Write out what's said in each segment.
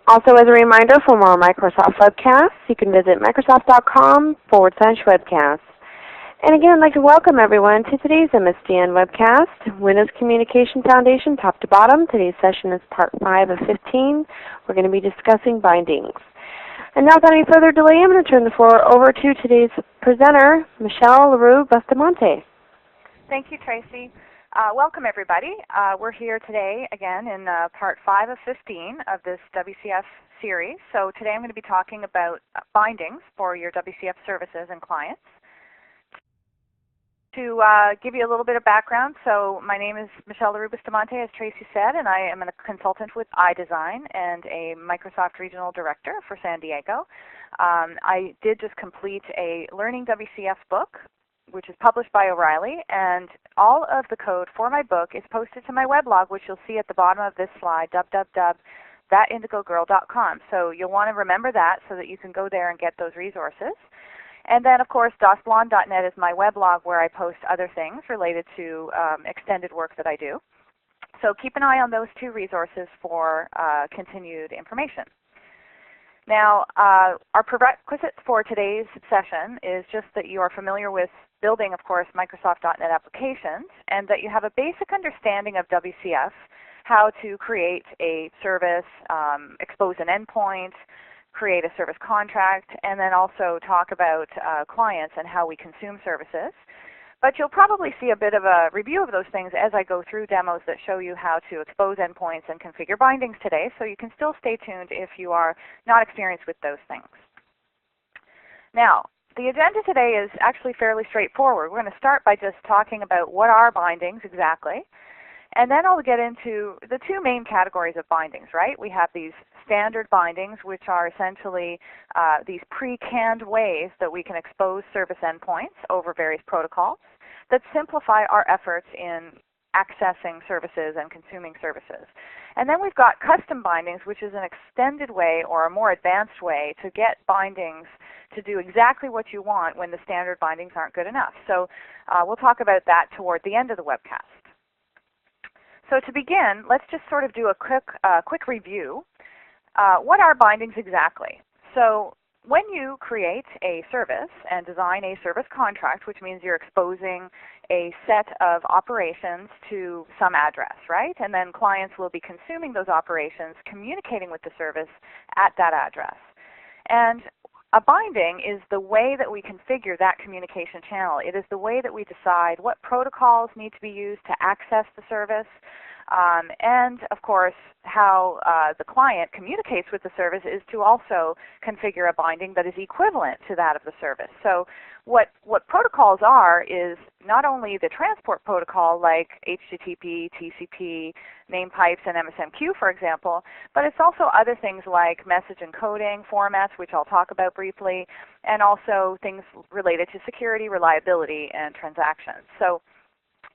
Also, as a reminder, for more Microsoft webcasts, you can visit microsoft.com/webcasts. And again, I'd like to welcome everyone to today's MSDN webcast, Windows Communication Foundation, top to bottom. Today's session is part 5 of 15. We're going to be discussing bindings. And now, without any further delay, I'm going to turn the floor over to today's presenter, Michelle LaRue Bustamante. Thank you, Tracy. Welcome, everybody. We're here today, again, in part 5 of 15 of this WCF series. So today I'm going to be talking about bindings for your WCF services and clients. To give you a little bit of background, so my name is Michelle LaRue Bustamante, as Tracy said, and I am a consultant with iDesign and a Microsoft Regional Director for San Diego. I did just complete a Learning WCF book, which is published by O'Reilly, and all of the code for my book is posted to my weblog, which you'll see at the bottom of this slide, www.thatindigogirl.com. So you'll want to remember that so that you can go there and get those resources. And then, of course, dasblonde.net is my weblog where I post other things related to extended work that I do. So keep an eye on those two resources for continued information. Now, our prerequisites for today's session is just that you are familiar with building, of course, Microsoft.NET applications, and that you have a basic understanding of WCF, how to create a service, expose an endpoint, create a service contract, and then also talk about clients and how we consume services. But you'll probably see a bit of a review of those things as I go through demos that show you how to expose endpoints and configure bindings today, so you can still stay tuned if you are not experienced with those things. Now, the agenda today is actually fairly straightforward. We're going to start by just talking about what are bindings exactly, and then I'll get into the two main categories of bindings, right? We have these standard bindings, which are essentially these pre-canned ways that we can expose service endpoints over various protocols that simplify our efforts in accessing services and consuming services. And then we've got custom bindings, which is an extended way or a more advanced way to get bindings to do exactly what you want when the standard bindings aren't good enough. So we'll talk about that toward the end of the webcast. So to begin, let's just sort of do a quick review. What are bindings exactly? So when you create a service and design a service contract, which means you're exposing a set of operations to some address, right? And then clients will be consuming those operations, communicating with the service at that address. And a binding is the way that we configure that communication channel. It is the way that we decide what protocols need to be used to access the service, and of course how the client communicates with the service is to also configure a binding that is equivalent to that of the service. So what protocols are is not only the transport protocol like HTTP, TCP, name pipes, and MSMQ, for example, but it's also other things like message encoding formats, which I'll talk about briefly, and also things related to security, reliability, and transactions. So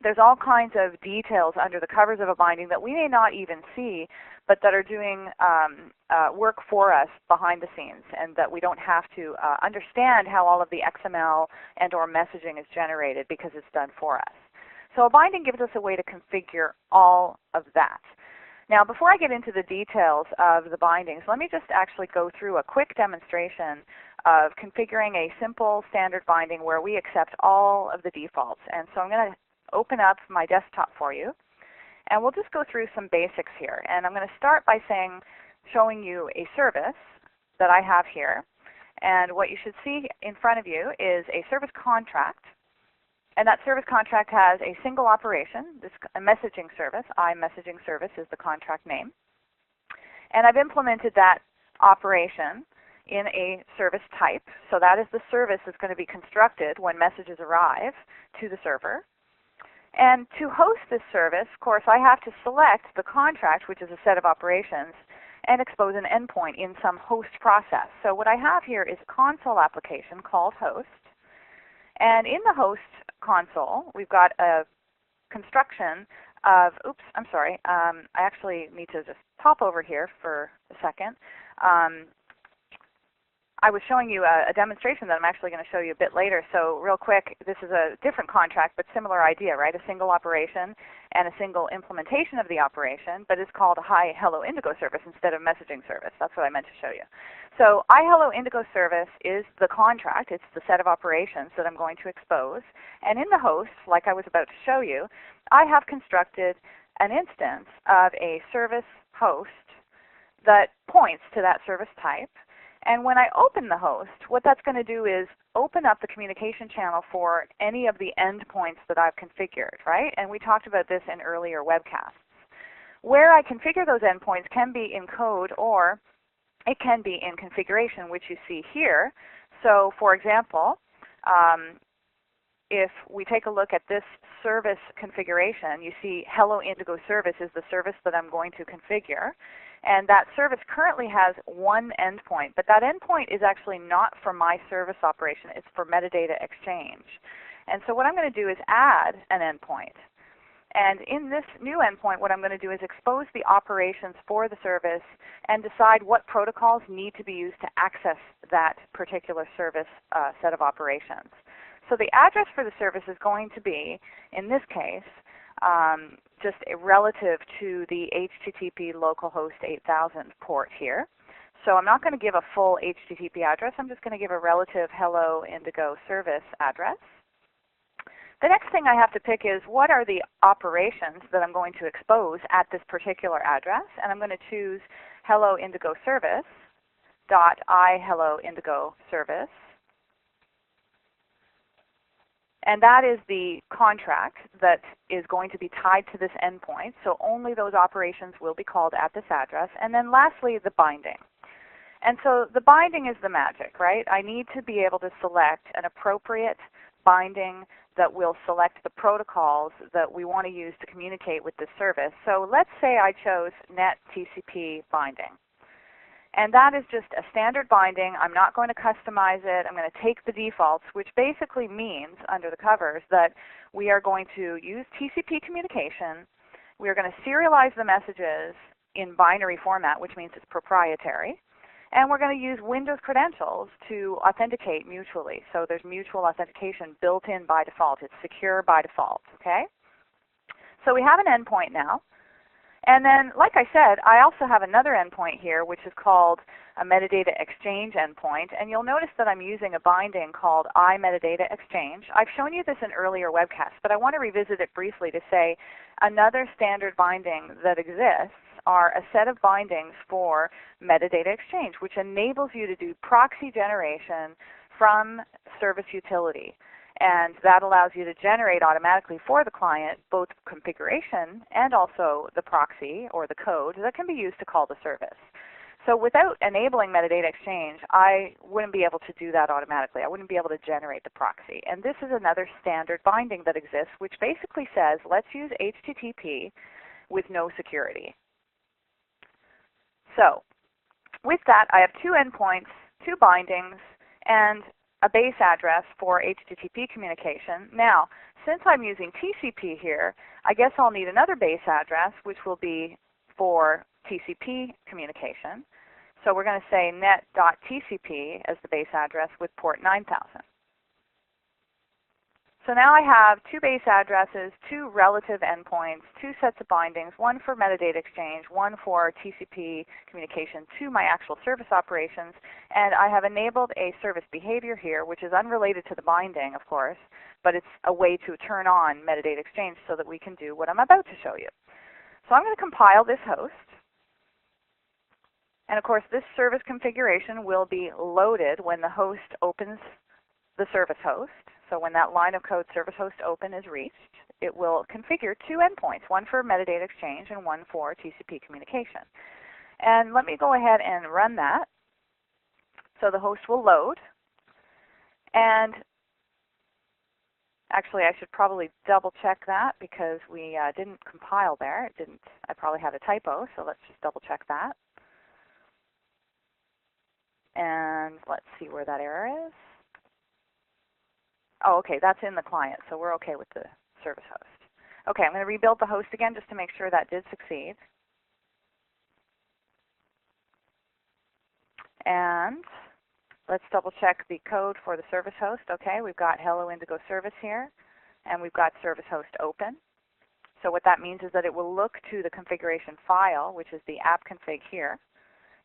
there's all kinds of details under the covers of a binding that we may not even see, but that are doing work for us behind the scenes, and that we don't have to understand how all of the XML and or messaging is generated because it's done for us. So a binding gives us a way to configure all of that. Now, before I get into the details of the bindings, let me just actually go through a quick demonstration of configuring a simple standard binding where we accept all of the defaults. And so I'm going to open up my desktop for you, and we'll just go through some basics here. And I'm going to start by showing you a service that I have here. And what you should see in front of you is a service contract. And that service contract has a single operation, a messaging service. iMessaging service is the contract name. And I've implemented that operation in a service type. So that is the service that's going to be constructed when messages arrive to the server. And to host this service, of course, I have to select the contract, which is a set of operations, and expose an endpoint in some host process. So what I have here is a console application called host. And in the host console, we've got a construction of, I actually need to just pop over here for a second. I was showing you a demonstration that I'm actually going to show you a bit later. So real quick, this is a different contract, but similar idea, right? A single operation and a single implementation of the operation, but it's called a Hi Hello Indigo service instead of messaging service. That's what I meant to show you. So Hi Hello Indigo service is the contract. It's the set of operations that I'm going to expose. And in the host, like I was about to show you, I have constructed an instance of a service host that points to that service type. And when I open the host, what that's going to do is open up the communication channel for any of the endpoints that I've configured, right? And we talked about this in earlier webcasts. Where I configure those endpoints can be in code or it can be in configuration, which you see here. So for example, if we take a look at this service configuration, you see Hello Indigo service is the service that I'm going to configure. And that service currently has one endpoint, but that endpoint is actually not for my service operation. It's for metadata exchange. And so what I'm going to do is add an endpoint. And in this new endpoint, what I'm going to do is expose the operations for the service and decide what protocols need to be used to access that particular service set of operations. So the address for the service is going to be, in this case, just relative to the HTTP localhost 8000 port here. So I'm not going to give a full HTTP address. I'm just going to give a relative Hello Indigo service address. The next thing I have to pick is what are the operations that I'm going to expose at this particular address. And I'm going to choose Hello Indigo service dot iHello Indigo service. And that is the contract that is going to be tied to this endpoint. So only those operations will be called at this address. And then lastly, the binding. And so the binding is the magic, right? I need to be able to select an appropriate binding that will select the protocols that we want to use to communicate with this service. So let's say I chose NET TCP binding. And that is just a standard binding. I'm not going to customize it. I'm going to take the defaults, which basically means, under the covers, that we are going to use TCP communication. We are going to serialize the messages in binary format, which means it's proprietary. And we're going to use Windows credentials to authenticate mutually. So there's mutual authentication built in by default. It's secure by default, okay? So we have an endpoint now. And then, like I said, I also have another endpoint here, which is called a metadata exchange endpoint. And you'll notice that I'm using a binding called iMetadata Exchange. I've shown you this in earlier webcasts, but I want to revisit it briefly to say another standard binding that exists are a set of bindings for metadata exchange, which enables you to do proxy generation from service utility. And that allows you to generate automatically for the client both configuration and also the proxy or the code that can be used to call the service. So without enabling metadata exchange, I wouldn't be able to do that automatically. I wouldn't be able to generate the proxy. And this is another standard binding that exists, which basically says, let's use HTTP with no security. So with that, I have two endpoints, two bindings, and a base address for HTTP communication. Now, since I'm using TCP here, I guess I'll need another base address, which will be for TCP communication. So we're going to say net.tcp as the base address with port 9000. So now I have two base addresses, two relative endpoints, two sets of bindings, one for metadata exchange, one for TCP communication to my actual service operations, and I have enabled a service behavior here, which is unrelated to the binding, of course, but it's a way to turn on metadata exchange so that we can do what I'm about to show you. So I'm going to compile this host, and of course this service configuration will be loaded when the host opens the service host. So when that line of code service host open is reached, it will configure two endpoints, one for metadata exchange and one for TCP communication. And let me go ahead and run that. So the host will load. And actually, I should probably double check that because we didn't compile there. It didn't. I probably had a typo, so let's just double check that. And let's see where that error is. Oh, okay, that's in the client, so we're okay with the service host. Okay, I'm going to rebuild the host again just to make sure that did succeed. And Let's double check the code for the service host. Okay, we've got Hello Indigo Service here, and we've got service host open. So what that means is that it will look to the configuration file, which is the app config here,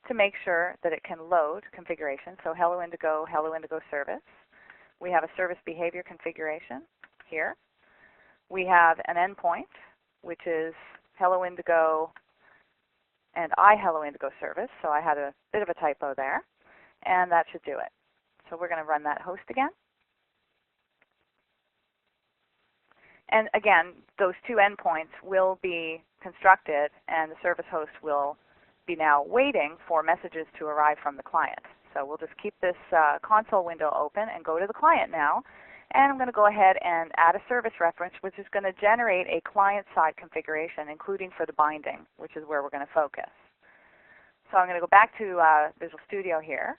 to make sure that it can load configuration. So Hello Indigo Service. We have a service behavior configuration here. We have an endpoint, which is Hello Indigo and Hello Indigo Service. So I had a bit of a typo there, and that should do it. So we're going to run that host again. And again, those two endpoints will be constructed, and the service host will be now waiting for messages to arrive from the client. So we'll just keep this console window open and go to the client now. And I'm going to go ahead and add a service reference, which is going to generate a client-side configuration, including for the binding, which is where we're going to focus. So I'm going to go back to Visual Studio here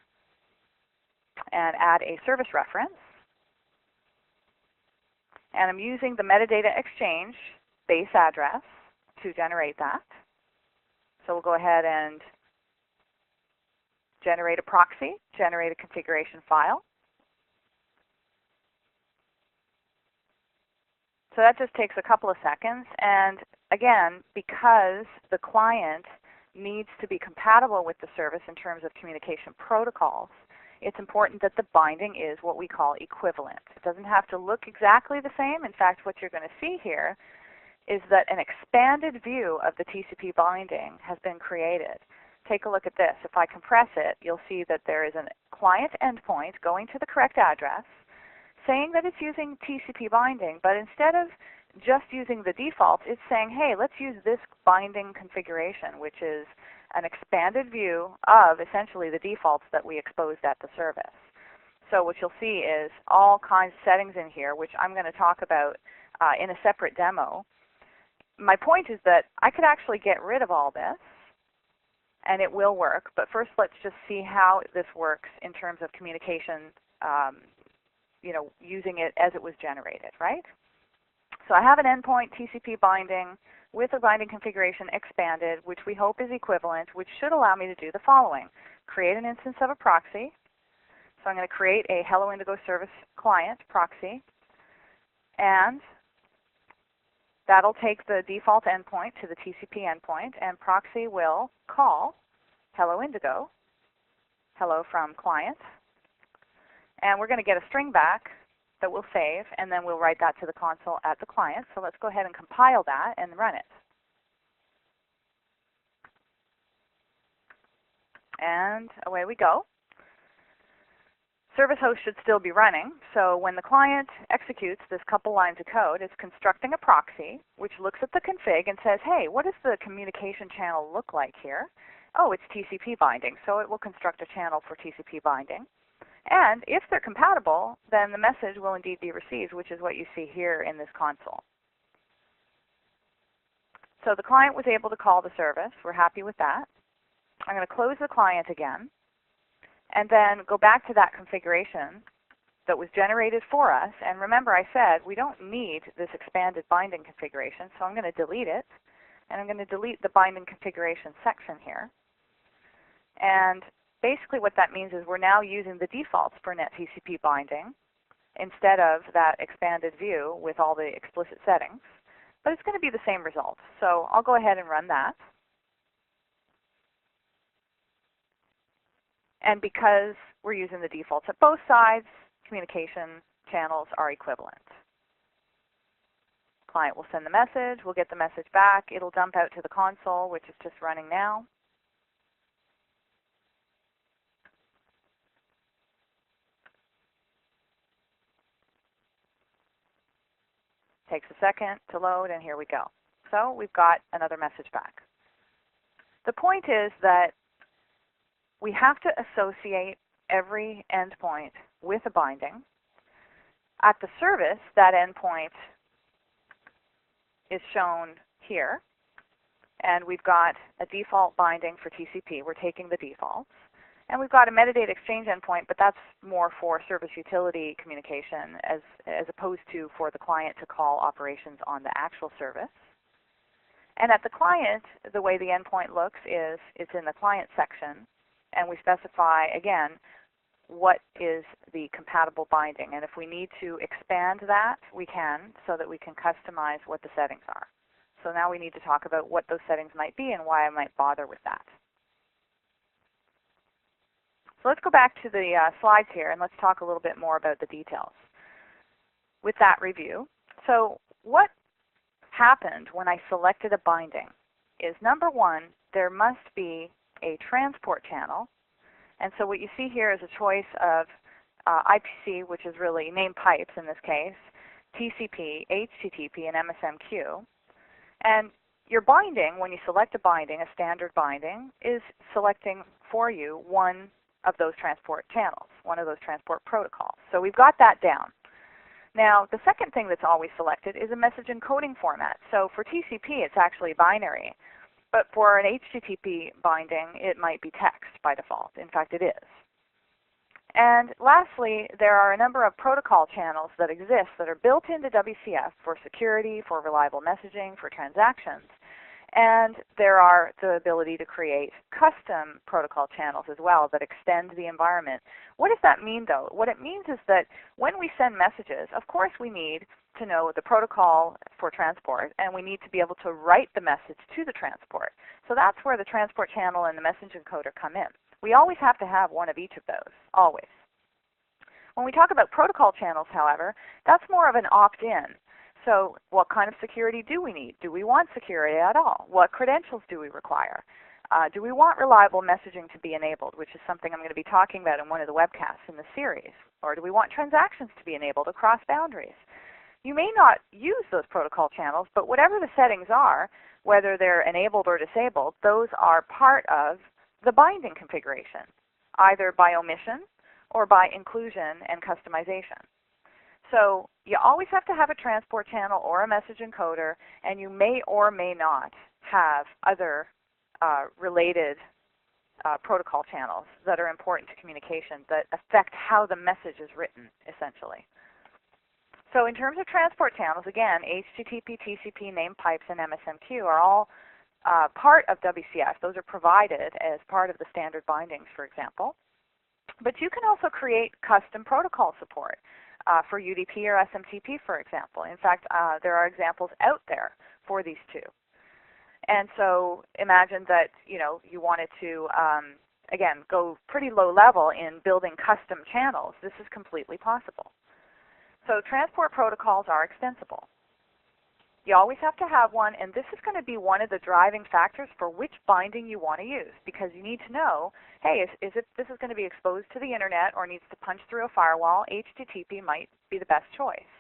and add a service reference. And I'm using the metadata exchange base address to generate that. So we'll go ahead and generate a proxy, generate a configuration file. So that just takes a couple of seconds. And again, because the client needs to be compatible with the service in terms of communication protocols, it's important that the binding is what we call equivalent. It doesn't have to look exactly the same. In fact, what you're going to see here is that an expanded view of the TCP binding has been created. Take a look at this. If I compress it, you'll see that there is a client endpoint going to the correct address saying that it's using TCP binding, but instead of just using the default, it's saying, hey, let's use this binding configuration, which is an expanded view of essentially the defaults that we exposed at the service. So what you'll see is all kinds of settings in here, which I'm going to talk about in a separate demo. My point is that I could actually get rid of all this, and it will work. But first, let's just see how this works in terms of communication, using it as it was generated, right? So I have an endpoint TCP binding with a binding configuration expanded, which we hope is equivalent, which should allow me to do the following. Create an instance of a proxy. So I'm going to create a Hello Indigo Service client proxy, and that'll take the default endpoint to the TCP endpoint, and proxy will call Hello Indigo, hello from client, and we're going to get a string back that we'll save, and then we'll write that to the console at the client. So let's go ahead and compile that and run it. And away we go. Service host should still be running. So when the client executes this couple lines of code, it's constructing a proxy, which looks at the config and says, hey, what does the communication channel look like here? Oh, it's TCP binding. So it will construct a channel for TCP binding. And if they're compatible, then the message will indeed be received, which is what you see here in this console. So the client was able to call the service. We're happy with that. I'm going to close the client again, and then go back to that configuration that was generated for us. And remember, I said we don't need this expanded binding configuration, so I'm going to delete it. And I'm going to delete the binding configuration section here. And basically what that means is we're now using the defaults for NetTCP binding instead of that expanded view with all the explicit settings. But it's going to be the same result. So I'll go ahead and run that. And because we're using the defaults at both sides, communication channels are equivalent. Client will send the message. We'll get the message back. It'll dump out to the console, which is just running now. Takes a second to load, and here we go. So we've got another message back. The point is that we have to associate every endpoint with a binding. At the service, that endpoint is shown here, and we've got a default binding for TCP. We're taking the defaults. And we've got a metadata exchange endpoint, but that's more for service utility communication as opposed to for the client to call operations on the actual service. And at the client, the way the endpoint looks is it's in the client section, and we specify, again, what is the compatible binding. And if we need to expand that, we can, so that we can customize what the settings are. So now we need to talk about what those settings might be and why I might bother with that. So let's go back to the slides here and let's talk a little bit more about the details with that review. So what happened when I selected a binding is, number one, there must be a transport channel. And so what you see here is a choice of IPC, which is really name pipes in this case, TCP, HTTP, and MSMQ. And your binding, when you select a binding, a standard binding, is selecting for you one of those transport channels, one of those transport protocols. So we've got that down. Now, the second thing that's always selected is a message encoding format. So for TCP, it's actually binary. But for an HTTP binding, it might be text by default. In fact, it is. And lastly, there are a number of protocol channels that exist that are built into WCF for security, for reliable messaging, for transactions. And there are the ability to create custom protocol channels as well that extend the environment. What does that mean, though? What it means is that when we send messages, of course we need to know the protocol for transport, and we need to be able to write the message to the transport. So that's where the transport channel and the message encoder come in. We always have to have one of each of those, always. When we talk about protocol channels, however, that's more of an opt-in. So what kind of security do we need? Do we want security at all? What credentials do we require? Do we want reliable messaging to be enabled, which is something I'm going to be talking about in one of the webcasts in the series? Or do we want transactions to be enabled across boundaries? You may not use those protocol channels, but whatever the settings are, whether they're enabled or disabled, those are part of the binding configuration, either by omission or by inclusion and customization. So you always have to have a transport channel or a message encoder, and you may or may not have other related protocol channels that are important to communication that affect how the message is written, essentially. So in terms of transport channels, again, HTTP, TCP, name pipes, and MSMQ are all part of WCF. Those are provided as part of the standard bindings, for example. But you can also create custom protocol support for UDP or SMTP, for example. In fact, there are examples out there for these two. And so imagine that you wanted to, again, go pretty low level in building custom channels. This is completely possible. So transport protocols are extensible. You always have to have one, and this is going to be one of the driving factors for which binding you want to use, because you need to know, hey, if this is going to be exposed to the internet or needs to punch through a firewall, HTTP might be the best choice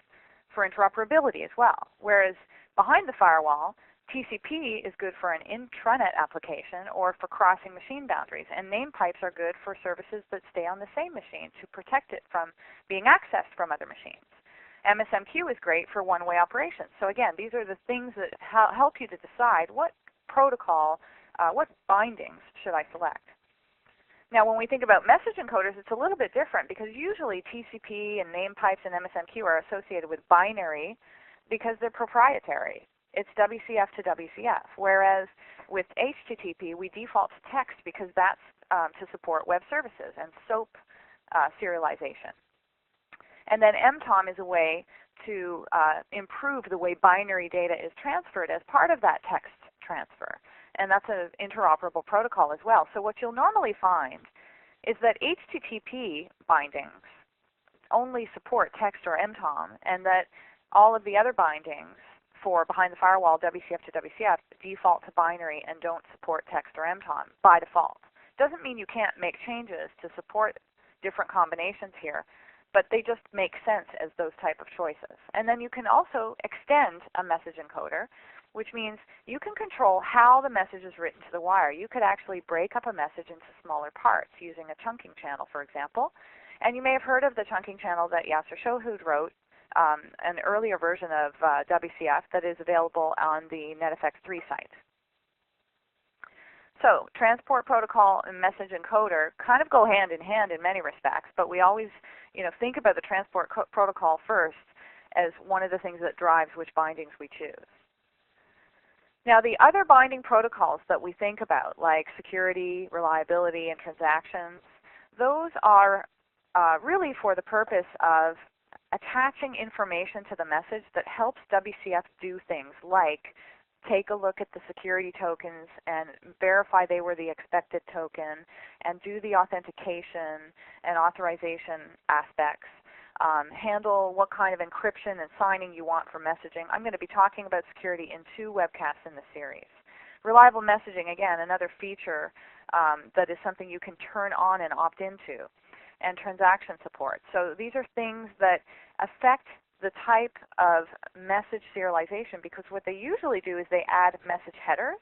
for interoperability as well. Whereas behind the firewall, TCP is good for an intranet application or for crossing machine boundaries, and name pipes are good for services that stay on the same machine to protect it from being accessed from other machines. MSMQ is great for one-way operations. So again, these are the things that help you to decide what protocol, what bindings should I select. Now when we think about message encoders, it's a little bit different because usually TCP and name pipes and MSMQ are associated with binary because they're proprietary. It's WCF to WCF, whereas with HTTP we default to text because that's to support web services and SOAP serialization. And then MTOM is a way to improve the way binary data is transferred as part of that text transfer. And that's an interoperable protocol as well. So what you'll normally find is that HTTP bindings only support text or MTOM, and that all of the other bindings for behind the firewall, WCF to WCF, default to binary and don't support text or MTOM by default. Doesn't mean you can't make changes to support different combinations here, but they just make sense as those type of choices. And then you can also extend a message encoder, which means you can control how the message is written to the wire. You could actually break up a message into smaller parts using a chunking channel, for example. And you may have heard of the chunking channel that Yasser Shohud wrote, an earlier version of WCF that is available on the NetFX3 site. So transport protocol and message encoder kind of go hand in hand in many respects, but we always think about the transport protocol first as one of the things that drives which bindings we choose. Now the other binding protocols that we think about, like security, reliability, and transactions, those are really for the purpose of attaching information to the message that helps WCF do things like take a look at the security tokens and verify they were the expected token and do the authentication and authorization aspects, handle what kind of encryption and signing you want for messaging. I'm going to be talking about security in 2 webcasts in the series. Reliable messaging, again, another feature that is something you can turn on and opt into, and transaction support. So these are things that affect the type of message serialization, because what they usually do is they add message headers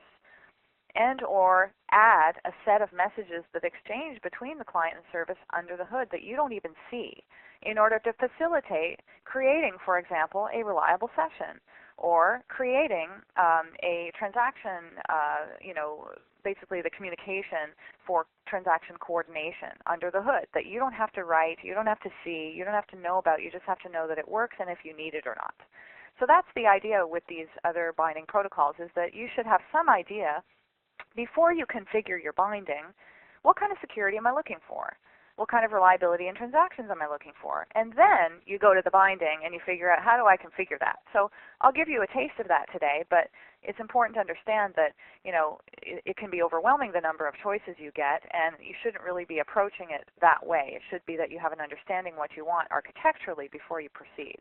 and or add a set of messages that exchange between the client and service under the hood that you don't even see in order to facilitate creating, for example, a reliable session or creating a transaction, basically the communication for transaction coordination under the hood that you don't have to write, you don't have to see, you don't have to know about, you just have to know that it works and if you need it or not. So that's the idea with these other binding protocols, is that you should have some idea before you configure your binding, what kind of security am I looking for? What kind of reliability and transactions am I looking for? And then you go to the binding and you figure out, how do I configure that? So I'll give you a taste of that today, but it's important to understand that it can be overwhelming, the number of choices you get, and you shouldn't really be approaching it that way. It should be that you have an understanding what you want architecturally before you proceed.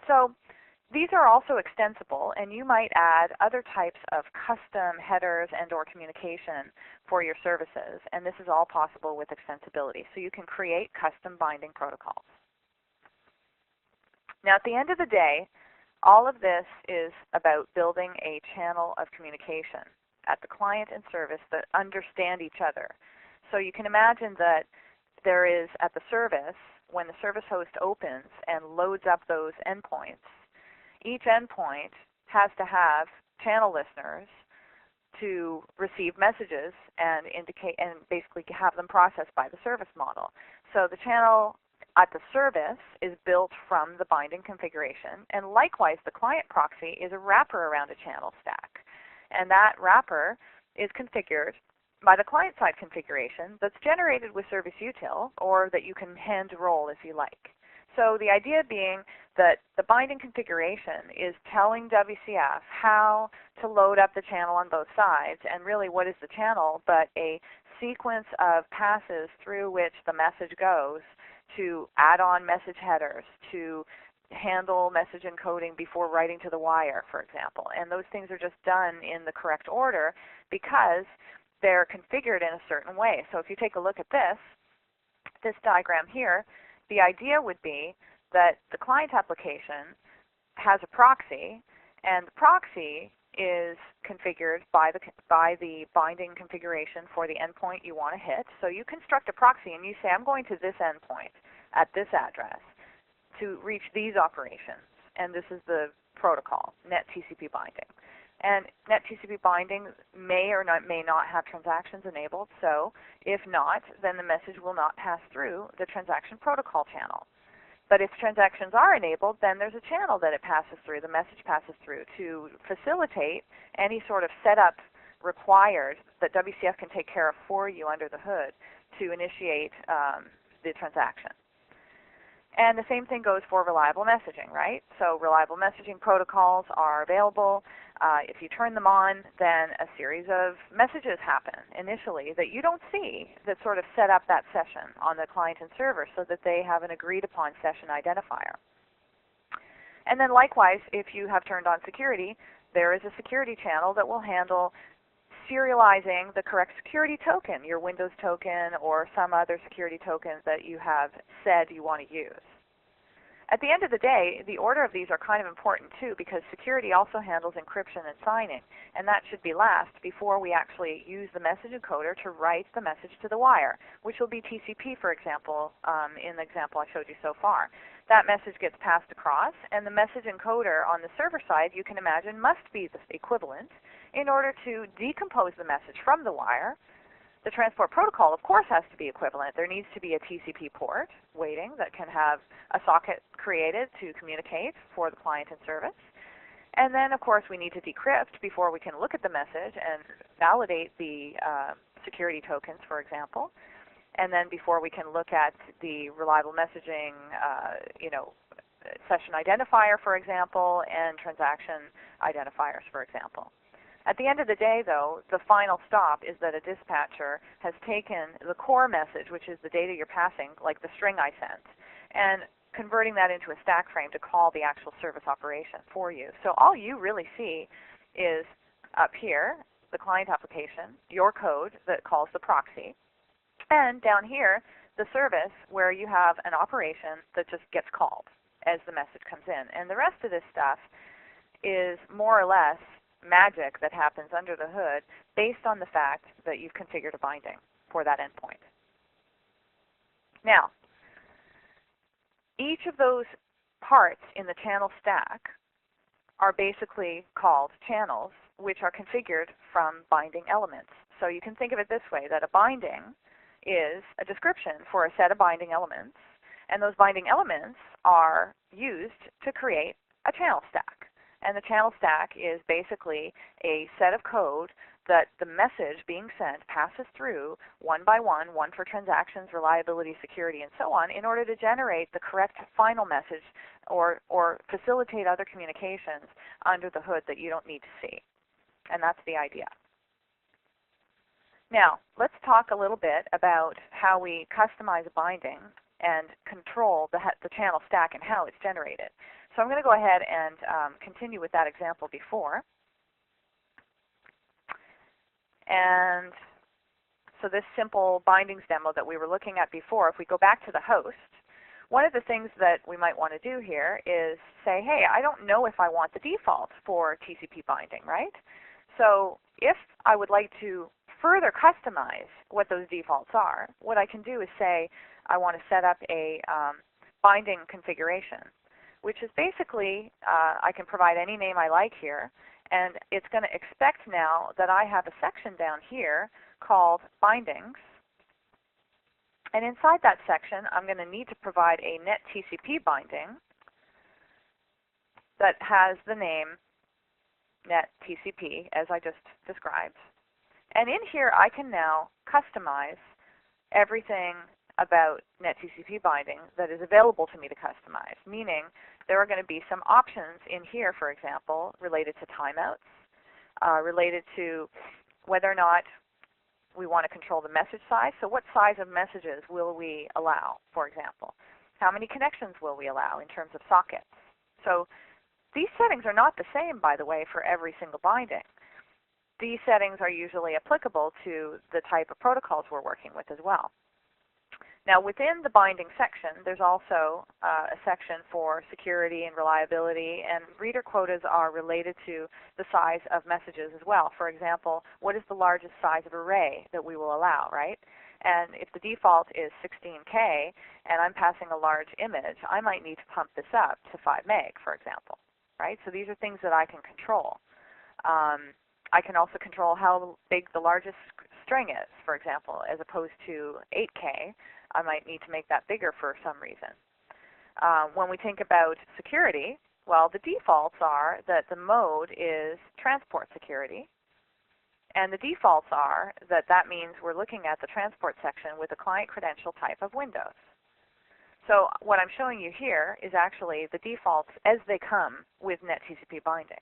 So these are also extensible, and you might add other types of custom headers and or communication for your services, and this is all possible with extensibility. So you can create custom binding protocols. Now at the end of the day, all of this is about building a channel of communication at the client and service that understand each other. So you can imagine that there is at the service, when the service host opens and loads up those endpoints, each endpoint has to have channel listeners to receive messages and indicate and basically have them processed by the service model. So the channel at the service is built from the binding configuration, and likewise the client proxy is a wrapper around a channel stack. And that wrapper is configured by the client-side configuration that's generated with Service Util, or that you can hand roll if you like. So the idea being that the binding configuration is telling WCF how to load up the channel on both sides, and really what is the channel but a sequence of passes through which the message goes to add on message headers, to handle message encoding before writing to the wire, for example. And those things are just done in the correct order because they're configured in a certain way. So if you take a look at this diagram here, the idea would be that the client application has a proxy, and the proxy is configured by the binding configuration for the endpoint you want to hit. So you construct a proxy and you say, I'm going to this endpoint at this address to reach these operations, and this is the protocol, NetTCP binding. And NetTCP binding may or may not have transactions enabled, so if not, then the message will not pass through the transaction protocol channel. But if transactions are enabled, then there's a channel that it passes through, the message passes through, to facilitate any sort of setup required that WCF can take care of for you under the hood to initiate the transaction. And the same thing goes for reliable messaging, right? So reliable messaging protocols are available. If you turn them on, then a series of messages happen initially that you don't see that sort of set up that session on the client and server so that they have an agreed upon session identifier. And then likewise, if you have turned on security, there is a security channel that will handle serializing the correct security token, your Windows token or some other security token that you have said you want to use. At the end of the day, the order of these are kind of important too, because security also handles encryption and signing, and that should be last before we actually use the message encoder to write the message to the wire, which will be TCP, for example, in the example I showed you so far. That message gets passed across, and the message encoder on the server side, you can imagine, must be the equivalent in order to decompose the message from the wire. The transport protocol, of course, has to be equivalent. There needs to be a TCP port waiting that can have a socket created to communicate for the client and service. And then, of course, we need to decrypt before we can look at the message and validate the security tokens, for example. and then before we can look at the reliable messaging, session identifier, for example, and transaction identifiers, for example. At the end of the day, though, the final stop is that a dispatcher has taken the core message, which is the data you're passing, like the string I sent, and converting that into a stack frame to call the actual service operation for you. So all you really see is up here, the client application, your code that calls the proxy, and down here, the service where you have an operation that just gets called as the message comes in. And the rest of this stuff is more or less magic that happens under the hood based on the fact that you've configured a binding for that endpoint. Now, each of those parts in the channel stack are basically called channels, which are configured from binding elements. So you can think of it this way, that a binding is a description for a set of binding elements, and those binding elements are used to create a channel stack. And the channel stack is basically a set of code that the message being sent passes through one by one for transactions, reliability, security, and so on, in order to generate the correct final message or facilitate other communications under the hood that you don't need to see. And that's the idea. Now, let's talk a little bit about how we customize a binding and control the channel stack and how it's generated. So I'm going to go ahead and continue with that example before. And so this simple bindings demo that we were looking at before, if we go back to the host, one of the things that we might want to do here is say, hey, I don't know if I want the default for TCP binding, right? So if I would like to further customize what those defaults are, what I can do is say I want to set up a binding configuration, which is basically I can provide any name I like here, and it's going to expect now that I have a section down here called bindings. And inside that section, I'm going to need to provide a NetTCP binding that has the name NetTCP, as I just described. And in here, I can now customize everything about NetTCP binding that is available to me to customize, meaning there are going to be some options in here, for example, related to timeouts, related to whether or not we want to control the message size. So what size of messages will we allow, for example? How many connections will we allow in terms of sockets? So these settings are not the same, by the way, for every single binding. These settings are usually applicable to the type of protocols we're working with as well. Now, within the binding section, there's also a section for security and reliability, and reader quotas are related to the size of messages as well. For example, what is the largest size of array that we will allow, right? And if the default is 16K and I'm passing a large image, I might need to pump this up to 5 meg, for example, right? So these are things that I can control. I can also control how big the largest string is, for example, as opposed to 8K. I might need to make that bigger for some reason. When we think about security, well, the defaults are that the mode is transport security, and the defaults are that that means we're looking at the transport section with a client credential type of Windows. So what I'm showing you here is actually the defaults as they come with NetTCP binding.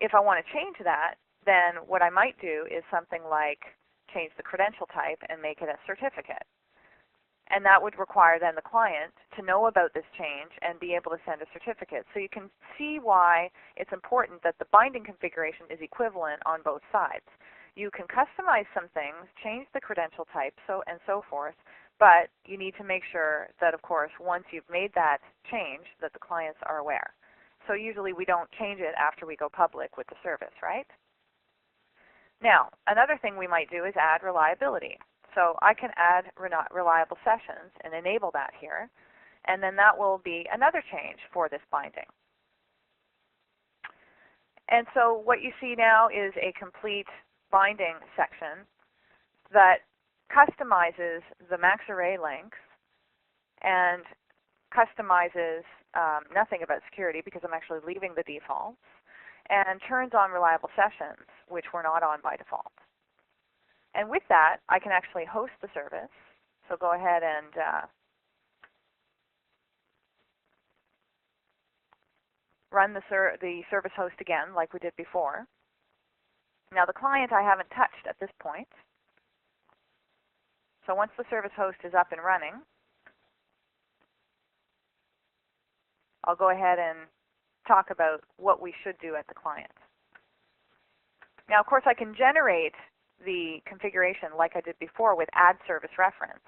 If I want to change that, then what I might do is something like change the credential type and make it a certificate. And that would require then the client to know about this change and be able to send a certificate. So you can see why it's important that the binding configuration is equivalent on both sides. You can customize some things, change the credential type, and so forth, but you need to make sure that, of course, once you've made that change, that the clients are aware. So usually we don't change it after we go public with the service, right? Now, another thing we might do is add reliability. So I can add reliable sessions and enable that here, and then that will be another change for this binding. And so what you see now is a complete binding section that customizes the max array length and customizes nothing about security because I'm actually leaving the defaults, and turns on reliable sessions, which were not on by default. And with that, I can actually host the service. So go ahead and run the service host again like we did before. Now the client I haven't touched at this point. So once the service host is up and running, I'll go ahead and talk about what we should do at the client. Now, of course, I can generate the configuration like I did before with add service reference.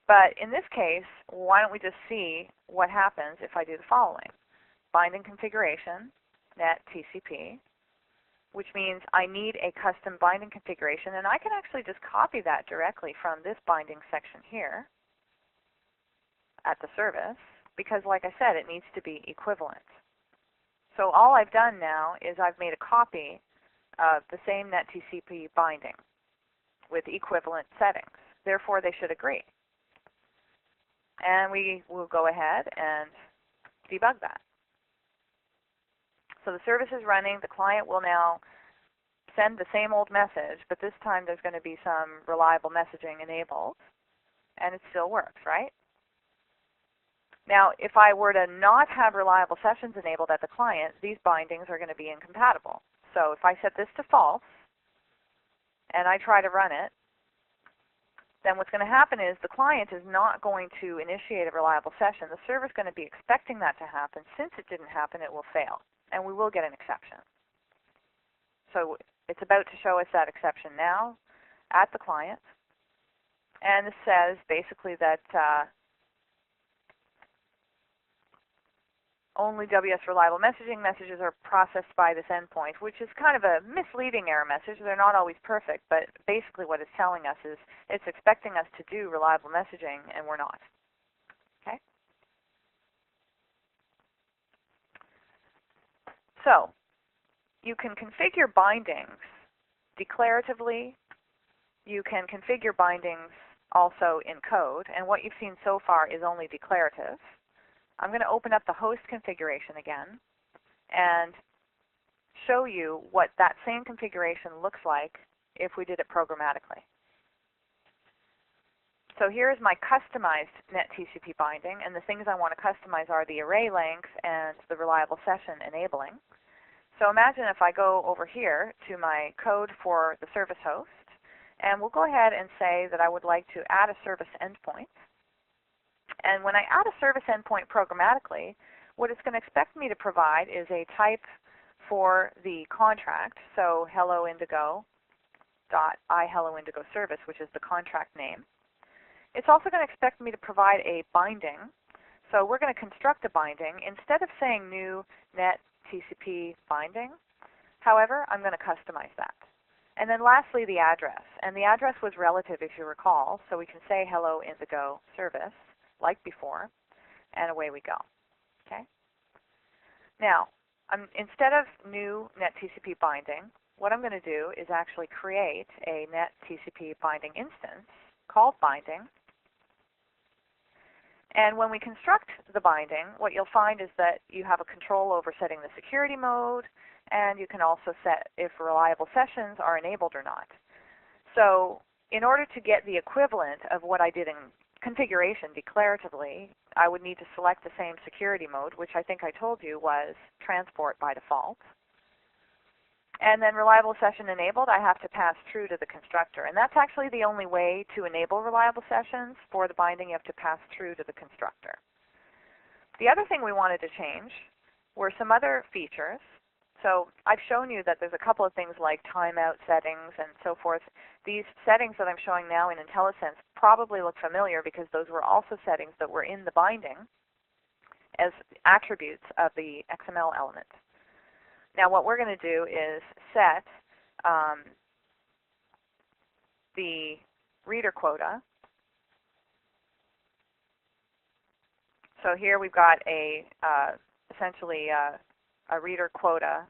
But in this case, why don't we just see what happens if I do the following. Binding configuration, net TCP, which means I need a custom binding configuration, and I can actually just copy that directly from this binding section here at the service, because like I said, it needs to be equivalent. So all I've done now is I've made a copy of the same net TCP binding with equivalent settings. Therefore, they should agree. And we will go ahead and debug that. So the service is running. The client will now send the same old message, but this time there's going to be some reliable messaging enabled, and it still works, right? Now, if I were to not have reliable sessions enabled at the client, these bindings are going to be incompatible. So if I set this to false, and I try to run it, then what's going to happen is the client is not going to initiate a reliable session. The server is going to be expecting that to happen. Since it didn't happen, it will fail, and we will get an exception. So it's about to show us that exception now at the client. And this says basically that only WS reliable messaging messages are processed by this endpoint, which is kind of a misleading error message. They're not always perfect, but basically what it's telling us is it's expecting us to do reliable messaging, and we're not. Okay? So you can configure bindings declaratively. You can configure bindings also in code, and what you've seen so far is only declarative. I'm going to open up the host configuration again and show you what that same configuration looks like if we did it programmatically. So here's my customized net TCP binding, and the things I want to customize are the array length and the reliable session enabling. So imagine if I go over here to my code for the service host, and we'll go ahead and say that I would like to add a service endpoint. And when I add a service endpoint programmatically, what it's going to expect me to provide is a type for the contract, so helloindigo.iHelloIndigoService, which is the contract name. It's also going to expect me to provide a binding. So we're going to construct a binding. Instead of saying new net TCP binding, however, I'm going to customize that. And then lastly, the address. And the address was relative, if you recall, so we can say hello indigo service like before, and away we go. Okay? Now, instead of new net TCP binding, what I'm going to do is actually create a net TCP binding instance called binding. And when we construct the binding, what you'll find is that you have a control over setting the security mode, and you can also set if reliable sessions are enabled or not. So in order to get the equivalent of what I did in configuration declaratively, I would need to select the same security mode, which I think I told you was transport by default. And then reliable session enabled, I have to pass through to the constructor. And that's actually the only way to enable reliable sessions. For the binding, you have to pass through to the constructor. The other thing we wanted to change were some other features. So I've shown you that there's a couple of things like timeout settings and so forth. These settings that I'm showing now in IntelliSense probably look familiar because those were also settings that were in the binding as attributes of the XML element. Now what we're going to do is set the reader quota. So here we've got essentially a reader quota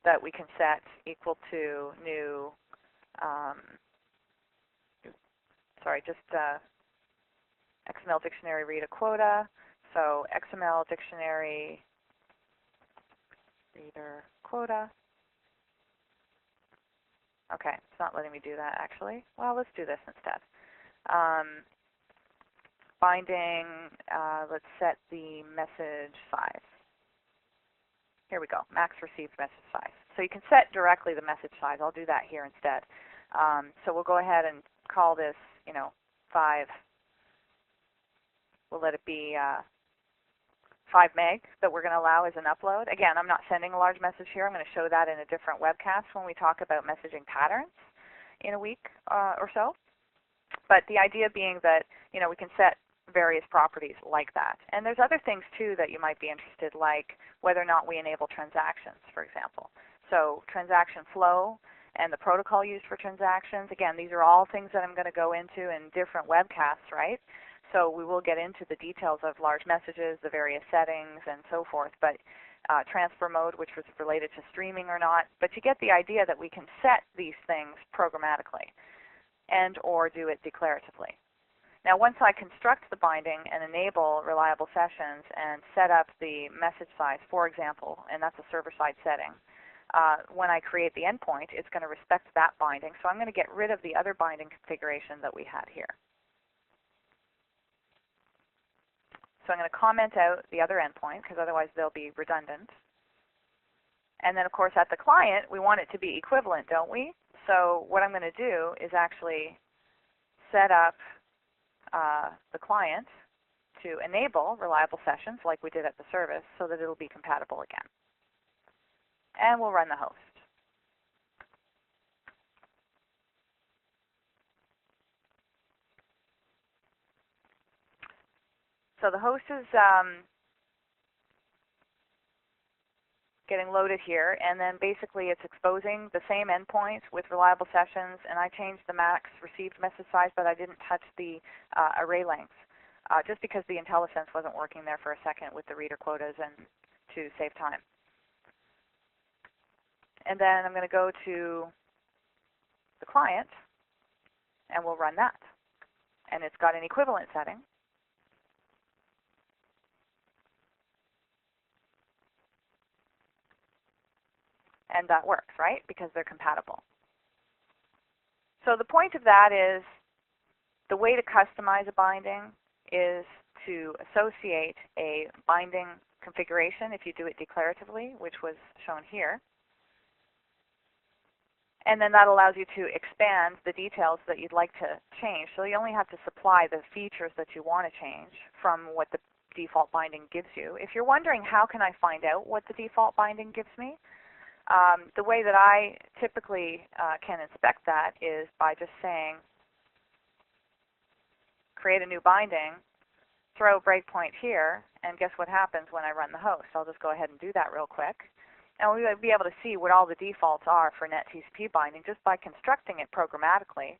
that we can set equal to new, XML dictionary reader quota. So XML dictionary reader quota Okay, it's not letting me do that actually. Well, let's do this instead. Binding, let's set the message size. Here we go, max received message size. So you can set directly the message size. I'll do that here instead. So we'll go ahead and call this, 5. We'll let it be 5 meg that we're going to allow as an upload. Again, I'm not sending a large message here. I'm going to show that in a different webcast when we talk about messaging patterns in a week or so. But the idea being that, we can set various properties like that. And there's other things too that you might be interested, like whether or not we enable transactions, for example. So transaction flow and the protocol used for transactions. Again, these are all things that I'm going to go into in different webcasts, right? So we will get into the details of large messages, the various settings, and so forth. But transfer mode, which was related to streaming or not. But you get the idea that we can set these things programmatically and or do it declaratively. Now, once I construct the binding and enable reliable sessions and set up the message size, for example, and that's a server-side setting, when I create the endpoint, it's going to respect that binding. So I'm going to get rid of the other binding configuration that we had here. So I'm going to comment out the other endpoint, because otherwise they'll be redundant. And then, of course, at the client, we want it to be equivalent, don't we? So what I'm going to do is actually set up the client to enable reliable sessions like we did at the service so that it'll be compatible again. And we'll run the host. So the host is getting loaded here, and then basically it's exposing the same endpoint with reliable sessions, and I changed the max received message size, but I didn't touch the array length, just because the IntelliSense wasn't working there for a second with the reader quotas and to save time. And then I'm going to go to the client, and we'll run that. And it's got an equivalent setting. And that works, right? Because they're compatible. So the point of that is the way to customize a binding is to associate a binding configuration if you do it declaratively, which was shown here. And then that allows you to expand the details that you'd like to change. So you only have to supply the features that you want to change from what the default binding gives you. If you're wondering how can I find out what the default binding gives me, the way that I typically can inspect that is by just saying, create a new binding, throw a breakpoint here, and guess what happens when I run the host? I'll just go ahead and do that real quick. And we'll be able to see what all the defaults are for NetTCP binding just by constructing it programmatically,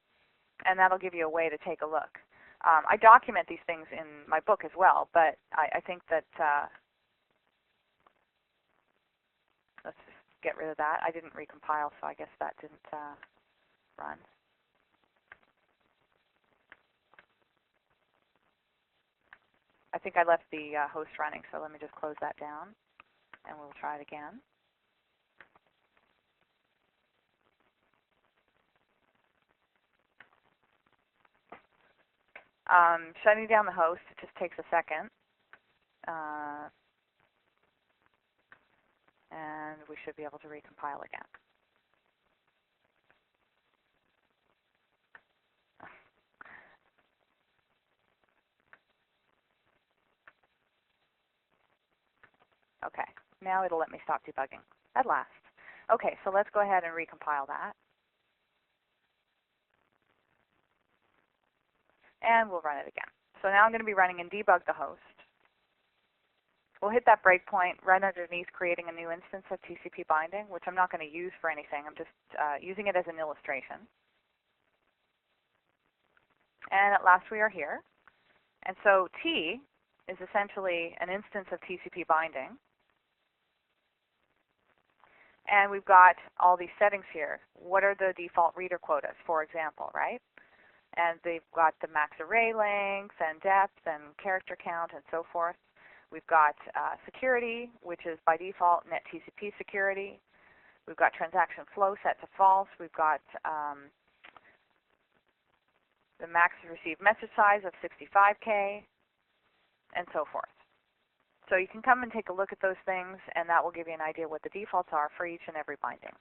and that'll give you a way to take a look. I document these things in my book as well, but I think that, let's just get rid of that. I didn't recompile, so I guess that didn't run. I think I left the host running, so let me just close that down, and we'll try it again. Shutting down the host, it just takes a second. And we should be able to recompile again. Okay, now it'll let me stop debugging at last. Okay, so let's go ahead and recompile that. And we'll run it again. So now I'm going to be running and debug the host. We'll hit that breakpoint right underneath creating a new instance of TCP binding, which I'm not going to use for anything. I'm just using it as an illustration. And at last we are here. And so T is essentially an instance of TCP binding. And we've got all these settings here. What are the default reader quotas, for example, right? And they've got the max array length and depth and character count and so forth. We've got security, which is by default NetTCP security. We've got transaction flow set to false. We've got the max received message size of 65K, and so forth. So you can come and take a look at those things, and that will give you an idea what the defaults are for each and every binding.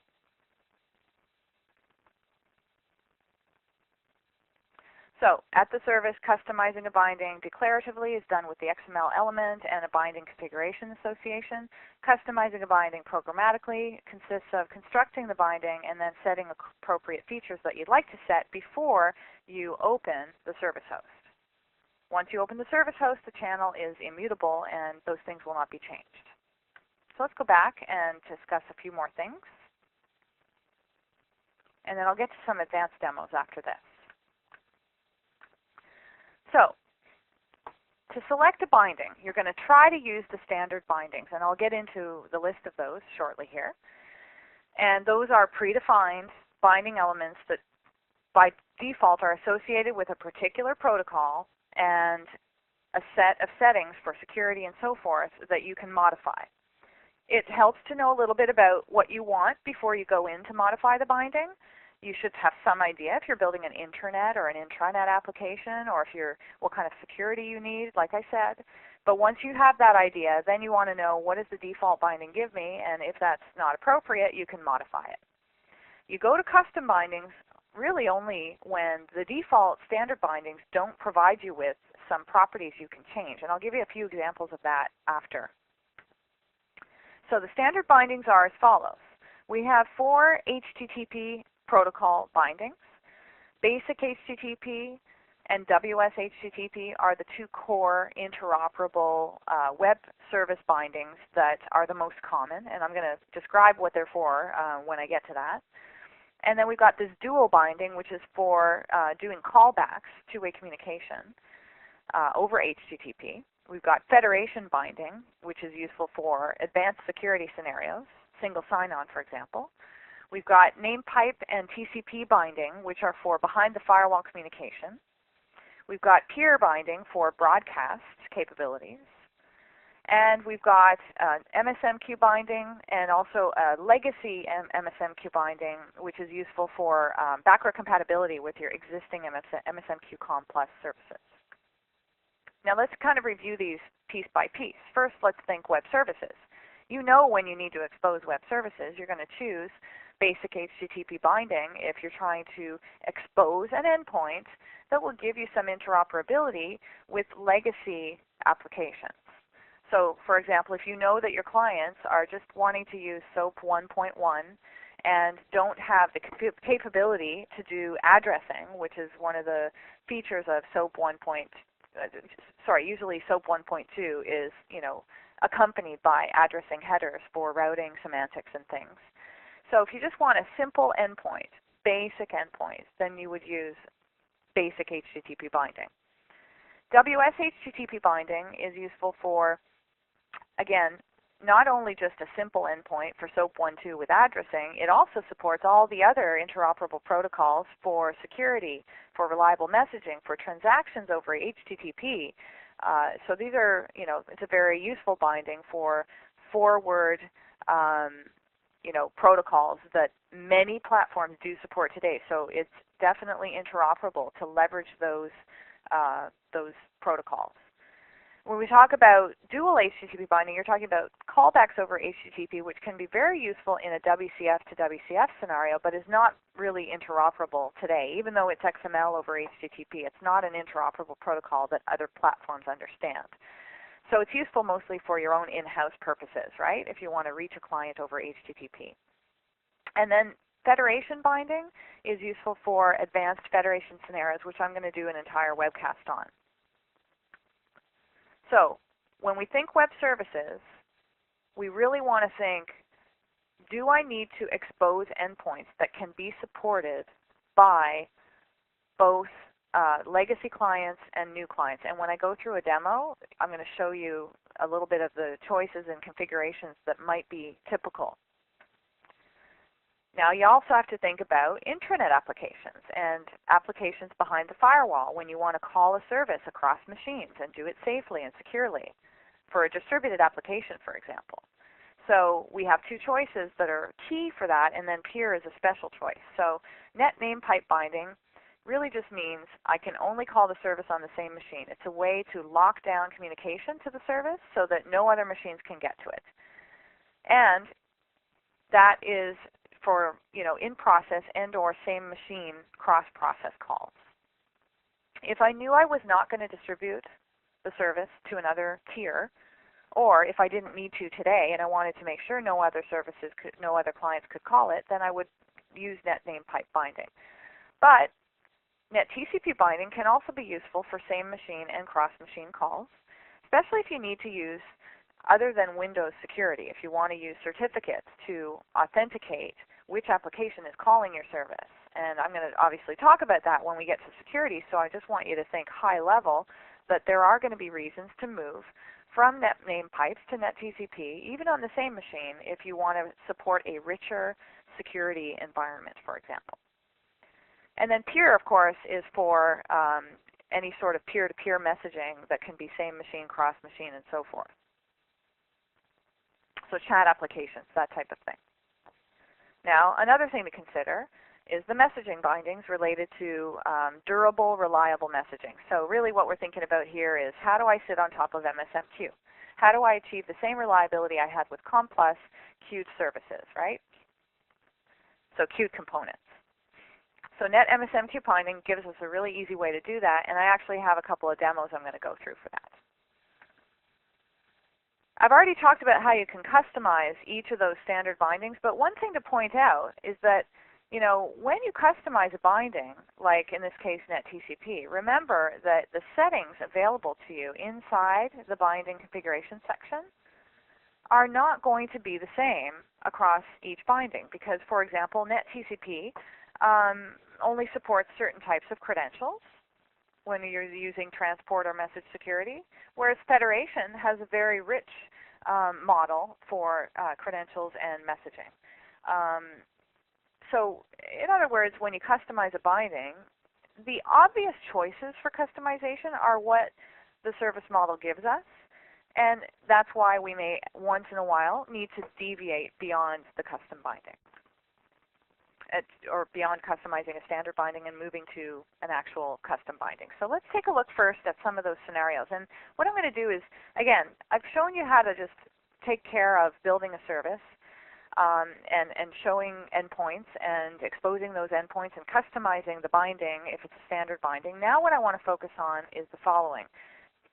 So at the service, customizing a binding declaratively is done with the XML element and a binding configuration association. Customizing a binding programmatically consists of constructing the binding and then setting appropriate features that you'd like to set before you open the service host. Once you open the service host, the channel is immutable and those things will not be changed. So let's go back and discuss a few more things. And then I'll get to some advanced demos after this. So, to select a binding, you're going to try to use the standard bindings, and I'll get into the list of those shortly here. And those are predefined binding elements that by default are associated with a particular protocol and a set of settings for security and so forth that you can modify. It helps to know a little bit about what you want before you go in to modify the binding. You should have some idea if you're building an intranet or an intranet application, or if you're what kind of security you need, like I said. But once you have that idea, then you want to know what does the default binding give me, and if that's not appropriate, you can modify it. You go to custom bindings really only when the default standard bindings don't provide you with some properties you can change, and I'll give you a few examples of that after. So the standard bindings are as follows. We have 4 HTTP protocol bindings. Basic HTTP and WS-HTTP are the 2 core interoperable web service bindings that are the most common, and I'm going to describe what they're for when I get to that. And then we've got this dual binding, which is for doing callbacks, two-way communication over HTTP. We've got federation binding, which is useful for advanced security scenarios, single sign-on, for example. We've got name pipe and TCP binding, which are for behind the firewall communication. We've got peer binding for broadcast capabilities. And we've got MSMQ binding and also a legacy MSMQ binding, which is useful for backward compatibility with your existing MSMQ COM Plus services. Now let's kind of review these piece by piece. First, let's think web services. You know when you need to expose web services, you're going to choose basic HTTP binding if you're trying to expose an endpoint that will give you some interoperability with legacy applications. So, for example, if you know that your clients are just wanting to use SOAP 1.1 and don't have the capability to do addressing, which is one of the features of SOAP 1. Usually SOAP 1.2 is, accompanied by addressing headers for routing semantics and things. So if you just want a simple endpoint, basic endpoint, then you would use basic HTTP binding. WS-HTTP binding is useful for, again, not only just a simple endpoint for SOAP 1.2 with addressing, it also supports all the other interoperable protocols for security, for reliable messaging, for transactions over HTTP. So these are, it's a very useful binding for forward, protocols that many platforms do support today. So it's definitely interoperable to leverage those protocols. When we talk about dual HTTP binding, you're talking about callbacks over HTTP, which can be very useful in a WCF to WCF scenario, but is not really interoperable today. Even though it's XML over HTTP, it's not an interoperable protocol that other platforms understand. So it's useful mostly for your own in-house purposes, right, if you want to reach a client over HTTP. And then federation binding is useful for advanced federation scenarios, which I'm going to do an entire webcast on. So when we think web services, we really want to think, do I need to expose endpoints that can be supported by both legacy clients and new clients? And when I go through a demo, I'm going to show you a little bit of the choices and configurations that might be typical. Now you also have to think about intranet applications and applications behind the firewall when you want to call a service across machines and do it safely and securely for a distributed application, for example. So we have two choices that are key for that, and then peer is a special choice. So net name pipe binding really just means I can only call the service on the same machine. It's a way to lock down communication to the service so that no other machines can get to it. And that is for in process and or same machine cross-process calls. If I knew I was not going to distribute the service to another tier, or if I didn't need to today and I wanted to make sure no other clients could call it, then I would use net name pipe binding. But net TCP binding can also be useful for same machine and cross-machine calls, especially if you need to use other than Windows security, if you want to use certificates to authenticate which application is calling your service. And I'm going to obviously talk about that when we get to security, so I just want you to think high level that there are going to be reasons to move from net name pipes to net TCP, even on the same machine, if you want to support a richer security environment, for example. And then peer, of course, is for any sort of peer-to-peer messaging that can be same machine, cross-machine, and so forth. So chat applications, that type of thing. Now, another thing to consider is the messaging bindings related to durable, reliable messaging. So really what we're thinking about here is, how do I sit on top of MSMQ? How do I achieve the same reliability I had with COM+ queued services, right? So queued components. So net MSMQ binding gives us a really easy way to do that, and I actually have a couple of demos I'm going to go through for that. I've already talked about how you can customize each of those standard bindings, but one thing to point out is that when you customize a binding, like in this case NetTCP, remember that the settings available to you inside the binding configuration section are not going to be the same across each binding because, for example, NetTCP only supports certain types of credentials when you're using transport or message security, whereas Federation has a very rich model for credentials and messaging. So in other words, when you customize a binding, the obvious choices for customization are what the service model gives us, and that's why we may once in a while need to deviate beyond the custom binding, or beyond customizing a standard binding and moving to an actual custom binding. So let's take a look first at some of those scenarios. And what I'm going to do is, again, I've shown you how to just take care of building a service and showing endpoints and exposing those endpoints and customizing the binding if it's a standard binding. Now what I want to focus on is the following.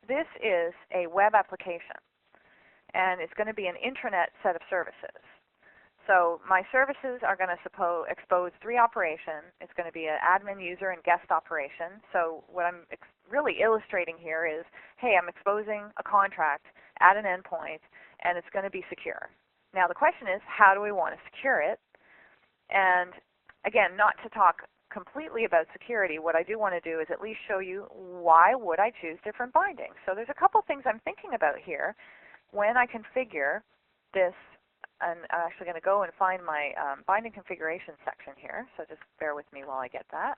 This is a web application, and it's going to be an intranet set of services. So my services are going to expose three operations. It's going to be an admin, user, and guest operation. So what I'm really illustrating here is, hey, I'm exposing a contract at an endpoint, and it's going to be secure. Now the question is, how do we want to secure it? And again, not to talk completely about security, what I do want to do is at least show you why would I choose different bindings. So there's a couple things I'm thinking about here when I configure this. And I'm actually going to go and find my binding configuration section here, so just bear with me while I get that.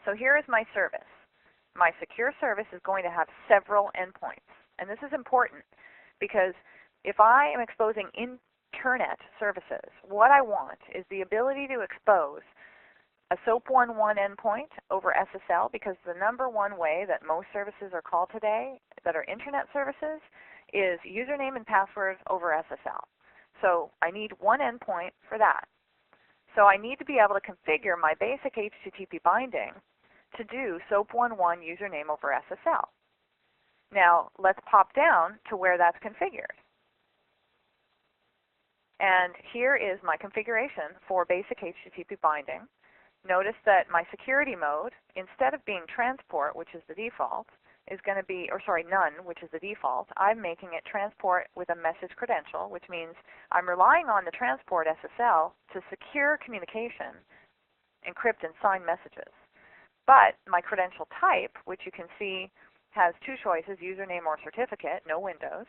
So here is my service. My secure service is going to have several endpoints. And this is important because if I am exposing internet services, what I want is the ability to expose a SOAP 1.1 endpoint over SSL, because the number one way that most services are called today that are internet services is username and password over SSL. So I need one endpoint for that. So I need to be able to configure my basic HTTP binding to do SOAP 1.1 username over SSL. Now let's pop down to where that's configured. And here is my configuration for basic HTTP binding. Notice that my security mode, instead of being transport, which is the default, is going to be, or sorry, none, which is the default, I'm making it transport with a message credential, which means I'm relying on the transport SSL to secure communication, encrypt and sign messages. But my credential type, which you can see has two choices, username or certificate, no windows,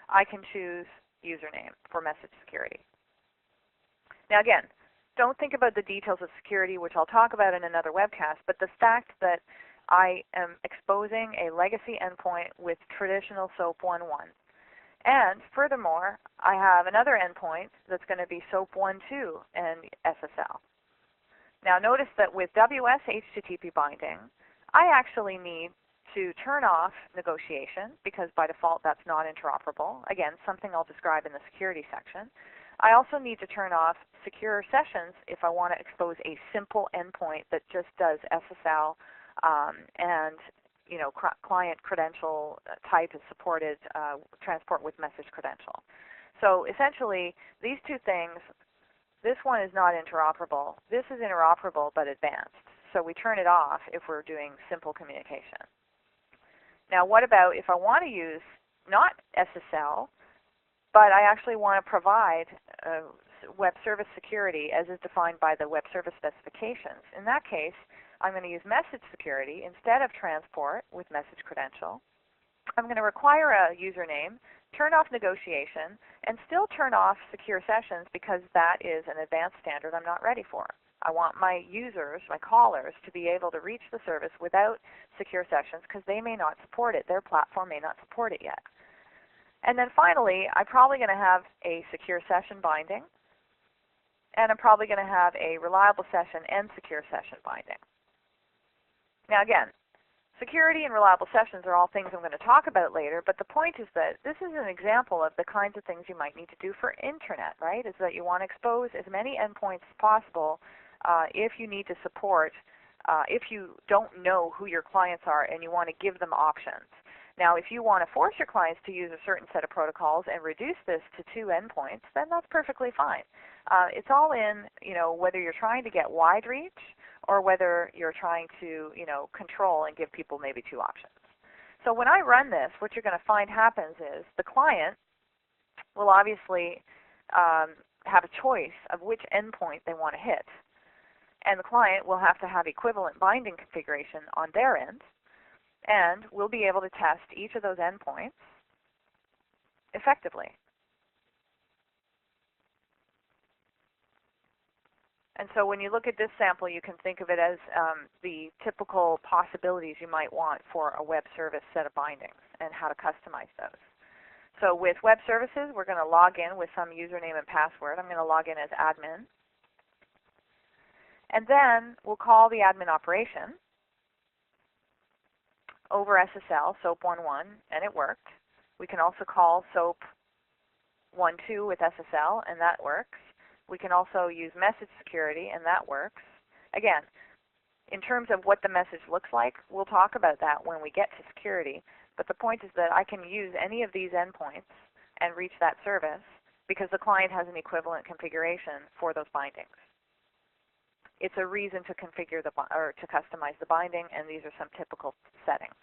I can choose username for message security. Now again, don't think about the details of security, which I'll talk about in another webcast, but the fact that I am exposing a legacy endpoint with traditional SOAP 1.1. And furthermore, I have another endpoint that's going to be SOAP 1.2 and SSL. Now notice that with WS HTTP binding, I actually need to turn off negotiation because by default that's not interoperable. Again, something I'll describe in the security section. I also need to turn off secure sessions if I want to expose a simple endpoint that just does SSL and client credential type is supported, transport with message credential. So essentially, these two things, this one is not interoperable. This is interoperable but advanced. So we turn it off if we're doing simple communication. Now what about if I want to use not SSL, but I actually want to provide web service security as is defined by the web service specifications? In that case, I'm going to use message security instead of transport with message credential. I'm going to require a username, turn off negotiation, and still turn off secure sessions because that is an advanced standard I'm not ready for. I want my users, my callers, to be able to reach the service without secure sessions because they may not support it. Their platform may not support it yet. And then finally, I'm probably going to have a secure session binding, and I'm probably going to have a reliable session and secure session binding. Now again, security and reliable sessions are all things I'm going to talk about later, but the point is that this is an example of the kinds of things you might need to do for Intranet, right? Is that you want to expose as many endpoints as possible if you need to support, if you don't know who your clients are and you want to give them options. Now, if you want to force your clients to use a certain set of protocols and reduce this to 2 endpoints, then that's perfectly fine. It's all in, whether you're trying to get wide reach or whether you're trying to, control and give people maybe 2 options. So when I run this, what you're going to find happens is the client will obviously have a choice of which endpoint they want to hit. And the client will have to have equivalent binding configuration on their end. And we'll be able to test each of those endpoints effectively. And so when you look at this sample, you can think of it as the typical possibilities you might want for a web service set of bindings and how to customize those. So with web services, we're going to log in with some username and password. I'm going to log in as admin. And then we'll call the admin operation over SSL, SOAP 1.1, and it worked. We can also call SOAP 1.2 with SSL, and that works. We can also use message security, and that works. Again, in terms of what the message looks like, we'll talk about that when we get to security. But the point is that I can use any of these endpoints and reach that service because the client has an equivalent configuration for those bindings. It's a reason to configure or to customize the binding, and these are some typical settings.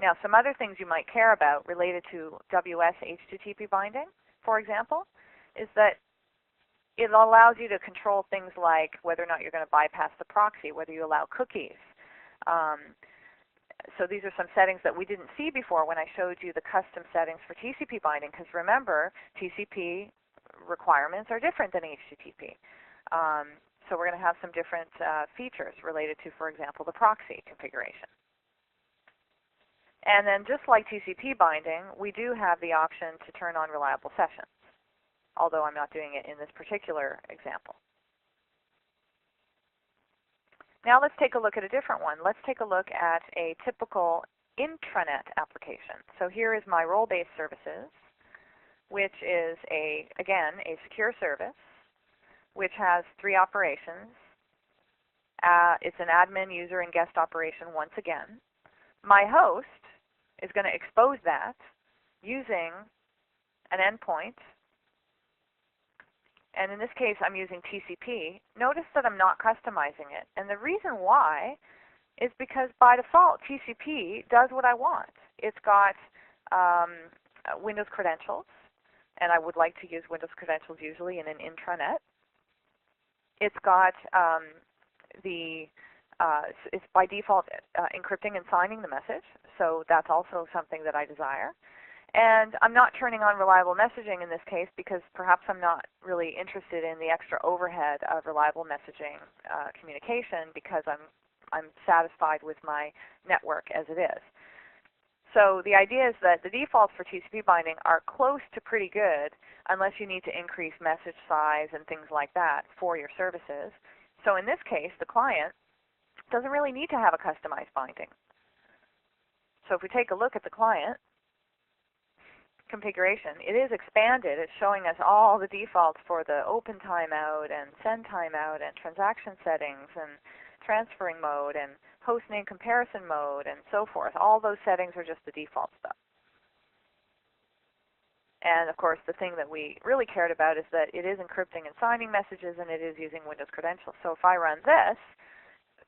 Now, some other things you might care about related to WS HTTP binding, for example, is that it allows you to control things like whether or not you're going to bypass the proxy, whether you allow cookies. So these are some settings that we didn't see before when I showed you the custom settings for TCP binding, because remember, TCP requirements are different than HTTP. So we're going to have some different features related to, for example, the proxy configuration. And then just like TCP binding, we do have the option to turn on reliable sessions, although I'm not doing it in this particular example. Now let's take a look at a different one. Let's take a look at a typical intranet application. So here is my role-based services, which is, again, a secure service, which has 3 operations. It's an admin, user, and guest operation once again. My host is going to expose that using an endpoint. And in this case, I'm using TCP. Notice that I'm not customizing it. And the reason why is because by default, TCP does what I want. It's got Windows credentials, and I would like to use Windows credentials usually in an intranet. It's got it's by default encrypting and signing the message, so that's also something that I desire. And I'm not turning on reliable messaging in this case because perhaps I'm not really interested in the extra overhead of reliable messaging communication because I'm satisfied with my network as it is. So the idea is that the defaults for TCP binding are close to pretty good unless you need to increase message size and things like that for your services. So in this case, the client doesn't really need to have a customized binding. So if we take a look at the client configuration, it is expanded. It's showing us all the defaults for the open timeout and send timeout and transaction settings and transferring mode and host name comparison mode and so forth. All those settings are just the default stuff. And of course, the thing that we really cared about is that it is encrypting and signing messages, and it is using Windows credentials. So if I run this,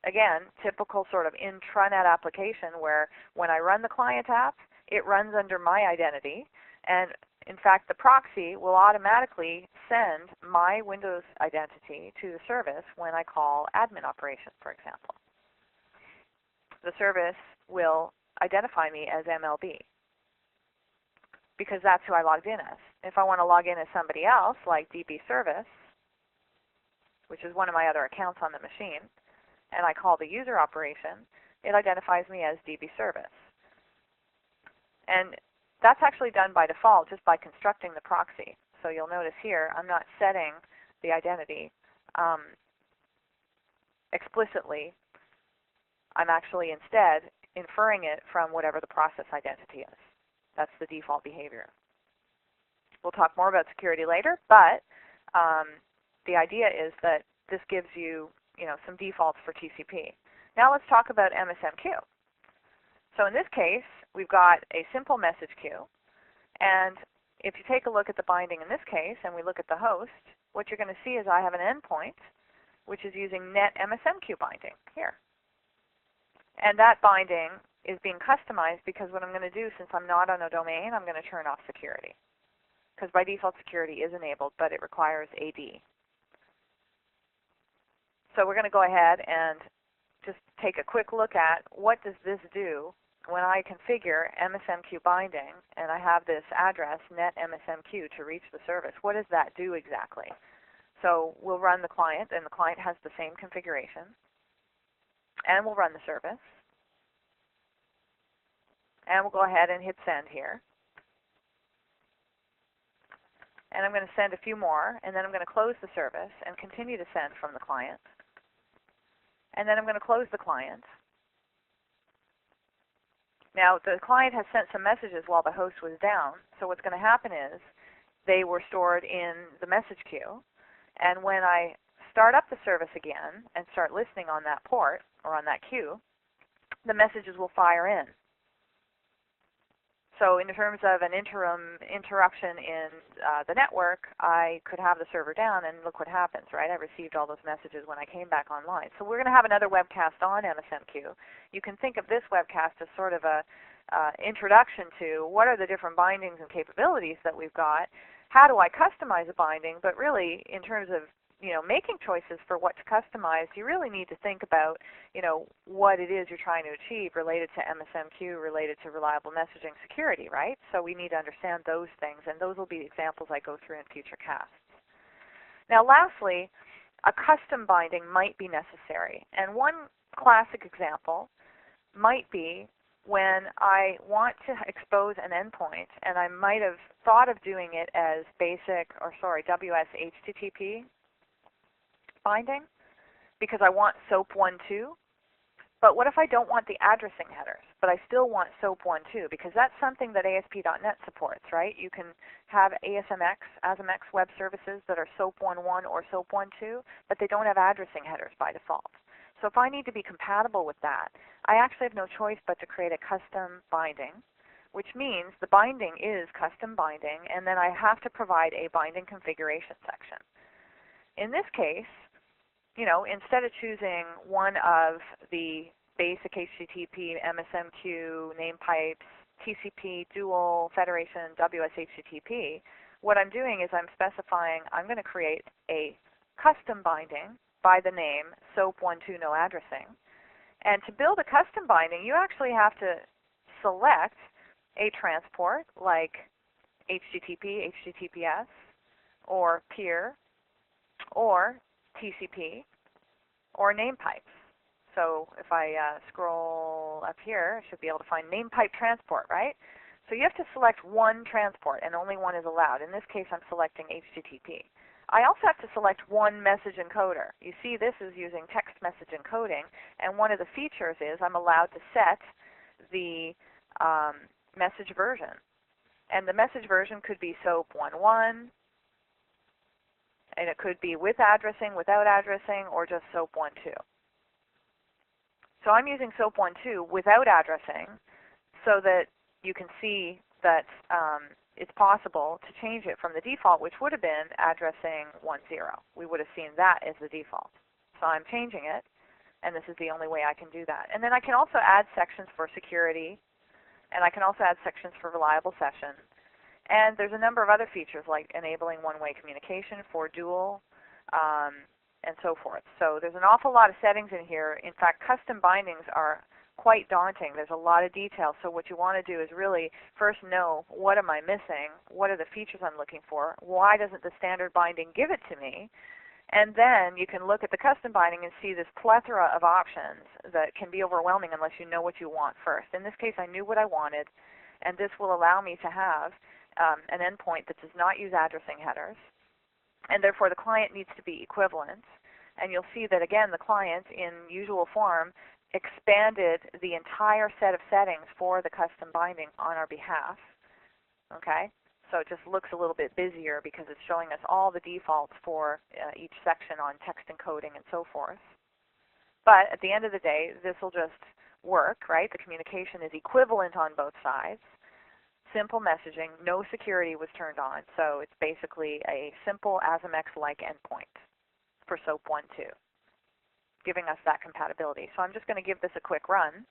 again, typical sort of intranet application where when I run the client app, it runs under my identity. And in fact, the proxy will automatically send my Windows identity to the service when I call admin operations, for example. The service will identify me as MLB because that's who I logged in as. If I want to log in as somebody else, like DB Service, which is one of my other accounts on the machine, and I call the user operation, it identifies me as DB Service. And that's actually done by default just by constructing the proxy. So you'll notice here I'm not setting the identity explicitly. I'm actually instead inferring it from whatever the process identity is. That's the default behavior. We'll talk more about security later, but the idea is that this gives you, some defaults for TCP. Now let's talk about MSMQ. So in this case, we've got a simple message queue. And if you take a look at the binding in this case, and we look at the host, what you're going to see is I have an endpoint, which is using net MSMQ binding here. And that binding is being customized because what I'm going to do, since I'm not on a domain, I'm going to turn off security. Because by default, security is enabled, but it requires AD. So we're going to go ahead and just take a quick look at what does this do when I configure MSMQ binding and I have this address net MSMQ to reach the service. What does that do exactly? So we'll run the client, and the client has the same configuration. And we'll run the service. And we'll go ahead and hit send here. And I'm going to send a few more, and then I'm going to close the service and continue to send from the client. And then I'm going to close the client. Now, the client has sent some messages while the host was down, so what's going to happen is they were stored in the message queue, and when I start up the service again and start listening on that port, or on that queue, the messages will fire in. So in terms of an interruption in the network, I could have the server down, and look what happens, right? I received all those messages when I came back online. So we're going to have another webcast on MSMQ. You can think of this webcast as sort of a introduction to what are the different bindings and capabilities that we've got, how do I customize a binding, but really in terms of making choices for what to customize, you really need to think about, what it is you're trying to achieve related to MSMQ, related to reliable messaging security, right? So we need to understand those things, and those will be examples I go through in future casts. Now lastly, a custom binding might be necessary, and one classic example might be when I want to expose an endpoint, and I might have thought of doing it as WS HTTP binding because I want SOAP 1.2. But what if I don't want the addressing headers, but I still want SOAP 1.2? Because that's something that ASP.NET supports, right? You can have ASMX web services that are SOAP 1.1 or SOAP 1.2, but they don't have addressing headers by default. So if I need to be compatible with that, I actually have no choice but to create a custom binding, which means the binding is custom binding, and then I have to provide a binding configuration section. In this case, instead of choosing one of the basic HTTP, MSMQ, name pipes, TCP, dual, federation, WS-HTTP, what I'm doing is I'm specifying I'm going to create a custom binding by the name SOAP 1.2 no addressing. And to build a custom binding, you actually have to select a transport like HTTP, HTTPS, or peer, or TCP, or name pipes. So if I scroll up here, I should be able to find name pipe transport, right? So you have to select one transport, and only one is allowed. In this case, I'm selecting HTTP. I also have to select one message encoder. You see this is using text message encoding, and one of the features is I'm allowed to set the message version. And the message version could be SOAP 1.1, and it could be with addressing, without addressing, or just SOAP 1.2. So I'm using SOAP 1.2 without addressing so that you can see that it's possible to change it from the default, which would have been addressing 1.0. We would have seen that as the default. So I'm changing it, and this is the only way I can do that. And then I can also add sections for security, and I can also add sections for reliable session. And there's a number of other features like enabling one-way communication for dual, and so forth. So there's an awful lot of settings in here. In fact, custom bindings are quite daunting. There's a lot of detail. So what you want to do is really first know, what am I missing? What are the features I'm looking for? Why doesn't the standard binding give it to me? And then you can look at the custom binding and see this plethora of options that can be overwhelming unless you know what you want first. In this case, I knew what I wanted, and this will allow me to have an endpoint that does not use addressing headers, and therefore the client needs to be equivalent. And you'll see that, again, the client, in usual form, expanded the entire set of settings for the custom binding on our behalf. Okay? So it just looks a little bit busier because it's showing us all the defaults for each section on text encoding and so forth. But at the end of the day, this will just work, right? The communication is equivalent on both sides. Simple messaging, no security was turned on. So it's basically a simple ASMX-like endpoint for SOAP 1.2, giving us that compatibility. So I'm just going to give this a quick run.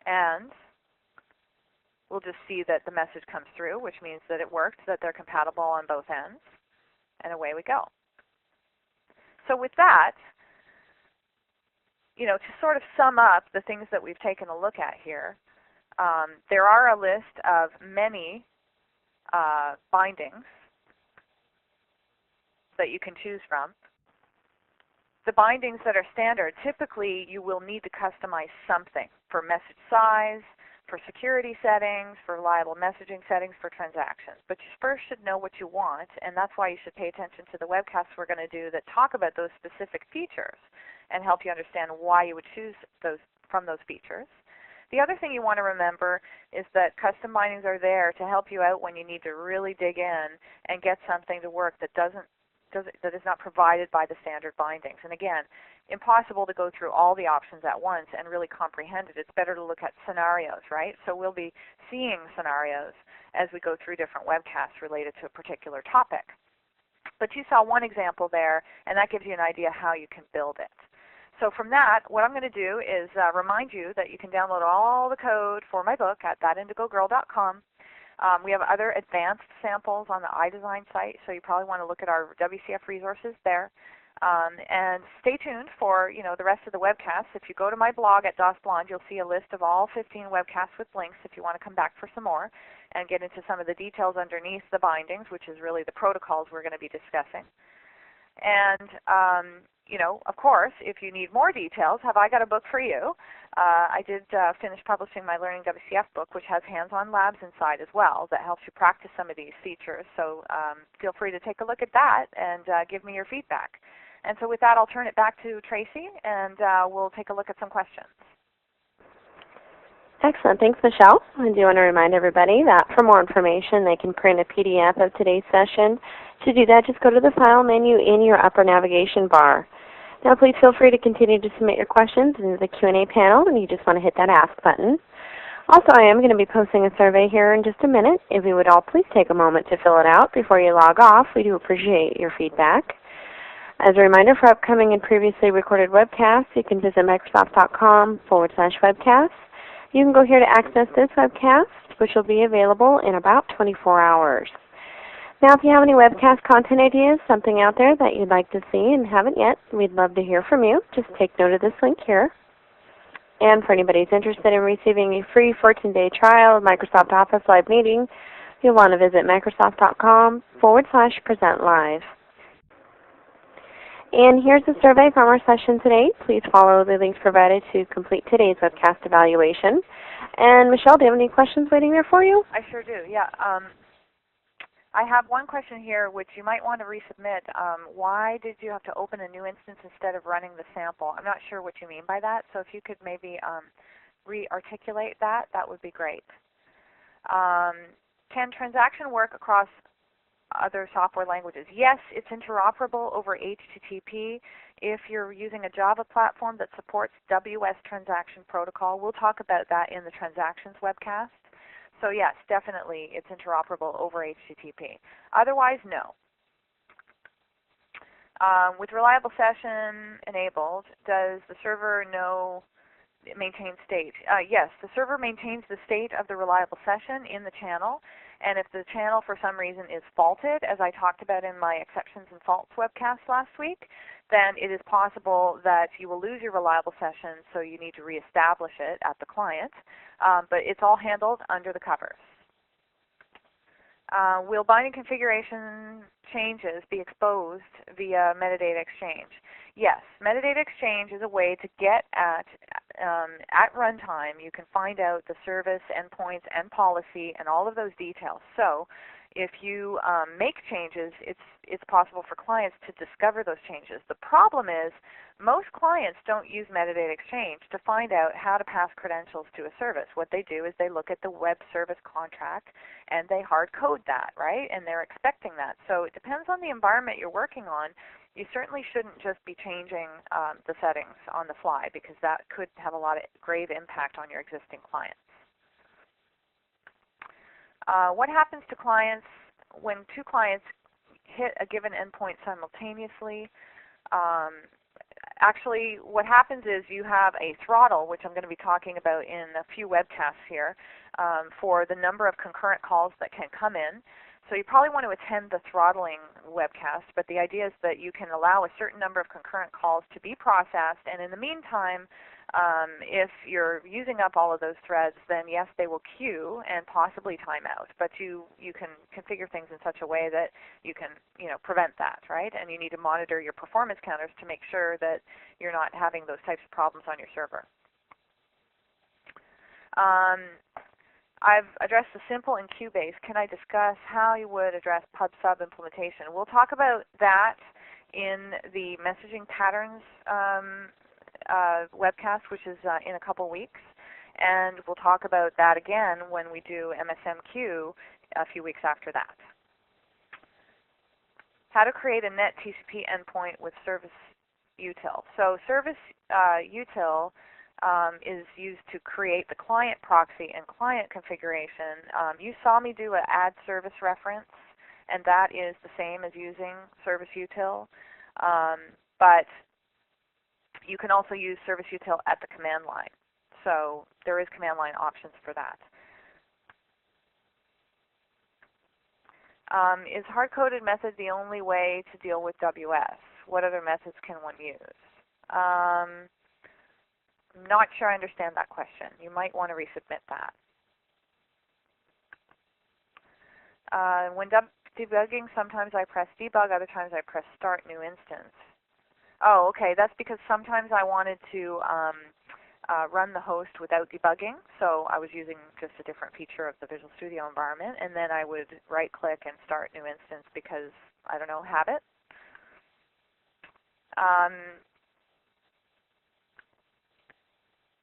And we'll just see that the message comes through, which means that it worked, that they're compatible on both ends, and away we go. So with that, to sort of sum up the things that we've taken a look at here, there are a list of many bindings that you can choose from. The bindings that are standard, typically you will need to customize something for message size, for security settings, for reliable messaging settings, for transactions. But you first should know what you want, and that's why you should pay attention to the webcasts we're going to do that talk about those specific features and help you understand why you would choose those from those features. The other thing you want to remember is that custom bindings are there to help you out when you need to really dig in and get something to work that that is not provided by the standard bindings. And again, impossible to go through all the options at once and really comprehend it. It's better to look at scenarios, right? So we'll be seeing scenarios as we go through different webcasts related to a particular topic. But you saw one example there, and that gives you an idea how you can build it. So from that, what I'm going to do is remind you that you can download all the code for my book at thatindigogirl.com. We have other advanced samples on the iDesign site, so you probably want to look at our WCF resources there. And stay tuned for the rest of the webcasts. If you go to my blog at DOS Blonde, you'll see a list of all 15 webcasts with links if you want to come back for some more and get into some of the details underneath the bindings, which is really the protocols we're going to be discussing. And of course, if you need more details, have I got a book for you? I did finish publishing my Learning WCF book, which has hands-on labs inside as well that helps you practice some of these features. So feel free to take a look at that and give me your feedback. And so with that, I'll turn it back to Tracy, and we'll take a look at some questions. Excellent. Thanks, Michelle. I do want to remind everybody that for more information, they can print a PDF of today's session. To do that, just go to the File menu in your upper navigation bar. Now, please feel free to continue to submit your questions into the Q&A panel, and you just want to hit that Ask button. Also, I am going to be posting a survey here in just a minute. If you would all please take a moment to fill it out before you log off. We do appreciate your feedback. As a reminder, for upcoming and previously recorded webcasts, you can visit Microsoft.com/webcasts. You can go here to access this webcast, which will be available in about 24 hours. Now, if you have any webcast content ideas, something out there that you'd like to see and haven't yet, we'd love to hear from you. Just take note of this link here. And for anybody who's interested in receiving a free 14-day trial of Microsoft Office Live Meeting, You'll want to visit Microsoft.com/present live. And here's the survey from our session today. Please follow the links provided to complete today's webcast evaluation. And Michelle, do you have any questions waiting there for you? I sure do, yeah. I have one question here which you might want to resubmit. Why did you have to open a new instance instead of running the sample? I'm not sure what you mean by that, so if you could maybe re-articulate that, that would be great. Can transaction work across other software languages? Yes, it's interoperable over HTTP. If you're using a Java platform that supports WS Transaction Protocol, we'll talk about that in the Transactions webcast. So yes, definitely it's interoperable over HTTP. Otherwise, no. With reliable session enabled, does the server know it maintains state? Yes, the server maintains the state of the reliable session in the channel, and if the channel for some reason is faulted, as I talked about in my Exceptions and Faults webcast last week, then it is possible that you will lose your reliable session, so you need to reestablish it at the client. But it's all handled under the covers. Will binding configuration changes be exposed via metadata exchange? Yes, metadata exchange is a way to get at runtime, you can find out the service, endpoints, and policy, and all of those details. So if you make changes, it's possible for clients to discover those changes. The problem is most clients don't use metadata exchange to find out how to pass credentials to a service. What they do is they look at the web service contract and they hard code that, right? And they're expecting that. So it depends on the environment you're working on. You certainly shouldn't just be changing the settings on the fly, because that could have a lot of grave impact on your existing clients. What happens to clients when two clients hit a given endpoint simultaneously? Actually, what happens is you have a throttle, which I'm going to be talking about in a few webcasts here, for the number of concurrent calls that can come in. So you probably want to attend the throttling webcast, but the idea is that you can allow a certain number of concurrent calls to be processed, and in the meantime, if you're using up all of those threads, then yes, they will queue and possibly time out. But you can configure things in such a way that you can prevent that, right? And you need to monitor your performance counters to make sure that you're not having those types of problems on your server. I've addressed the simple and queue-based. Can I discuss how you would address pub/sub implementation? We'll talk about that in the messaging patterns webcast, which is in a couple weeks. And we'll talk about that again when we do MSMQ a few weeks after that. How to create a net TCP endpoint with service util. So service util is used to create the client proxy and client configuration. You saw me do an add service reference, and that is the same as using service util. But you can also use service util at the command line. So there is command line options for that. Is hard-coded method the only way to deal with WS? What other methods can one use? I'm not sure I understand that question. You might want to resubmit that. When debugging, sometimes I press debug, other times I press start new instance. Oh, okay. That's because sometimes I wanted to run the host without debugging, so I was using just a different feature of the Visual Studio environment, and then I would right-click and start new instance because, I don't know, habit.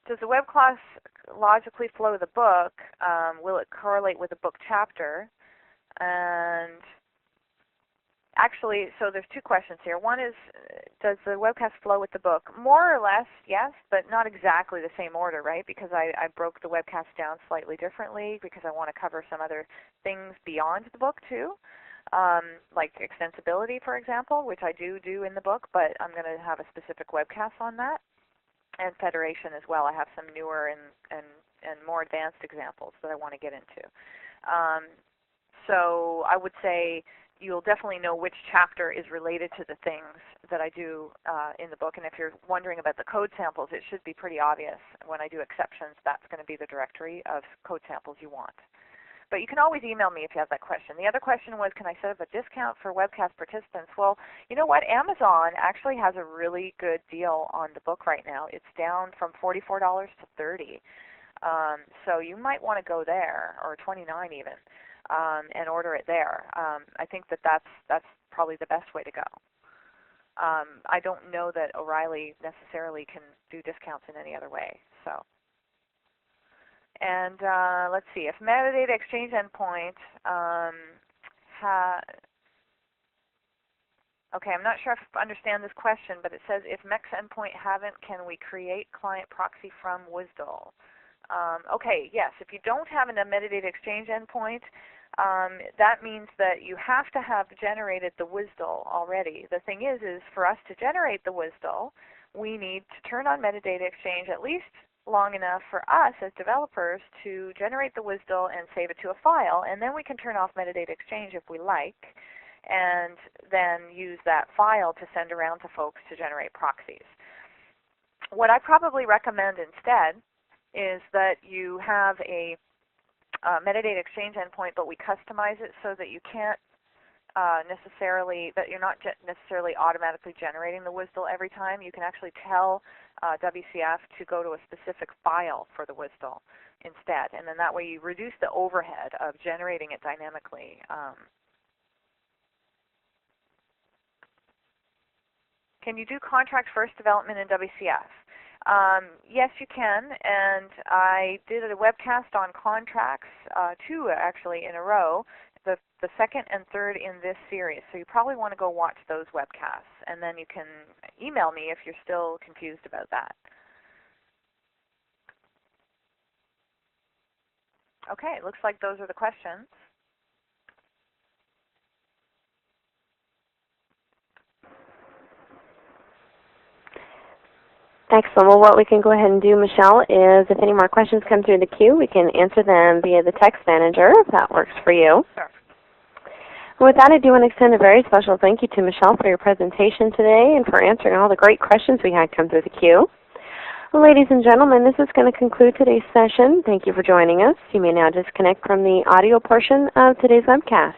Does the web class logically flow the book? Will it correlate with the book chapter? And actually, so there's two questions here. One is, does the webcast flow with the book? More or less, yes, but not exactly the same order, right? Because I broke the webcast down slightly differently because I want to cover some other things beyond the book too, like extensibility, for example, which I do in the book, but I'm going to have a specific webcast on that. And federation as well. I have some newer and more advanced examples that I want to get into. So I would say you'll definitely know which chapter is related to the things that I do in the book. And if you're wondering about the code samples, it should be pretty obvious. When I do exceptions, that's going to be the directory of code samples you want. But you can always email me if you have that question. The other question was, can I set up a discount for webcast participants? Well, you know what? Amazon actually has a really good deal on the book right now. It's down from $44 to $30. So you might want to go there, or $29 even, and order it there. I think that's probably the best way to go. I don't know that O'Reilly necessarily can do discounts in any other way. So. And let's see, if metadata exchange endpoint okay, I'm not sure if I understand this question, but it says if MEX endpoint haven't, can we create client proxy from WSDL? Okay, yes, if you don't have a metadata exchange endpoint, that means that you have to have generated the WSDL already. The thing is for us to generate the WSDL, we need to turn on metadata exchange at least long enough for us as developers to generate the WSDL and save it to a file, and then we can turn off metadata exchange if we like, and then use that file to send around to folks to generate proxies. What I probably recommend instead is that you have a metadata exchange endpoint, but we customize it so that you can't that you're not necessarily automatically generating the WSDL every time. You can actually tell WCF to go to a specific file for the WSDL instead, and then that way you reduce the overhead of generating it dynamically. Can you do contract first development in WCF? Yes, you can, and I did a webcast on contracts, 2 actually in a row, the second and third in this series. So you probably want to go watch those webcasts, and then you can email me if you're still confused about that. Okay, it looks like those are the questions. Excellent. Well, what we can go ahead and do, Michelle, is if any more questions come through the queue, we can answer them via the text manager, if that works for you. Sure. With that, I do want to extend a very special thank you to Michelle for your presentation today and for answering all the great questions we had come through the queue. Well, ladies and gentlemen, this is going to conclude today's session. Thank you for joining us. You may now disconnect from the audio portion of today's webcast.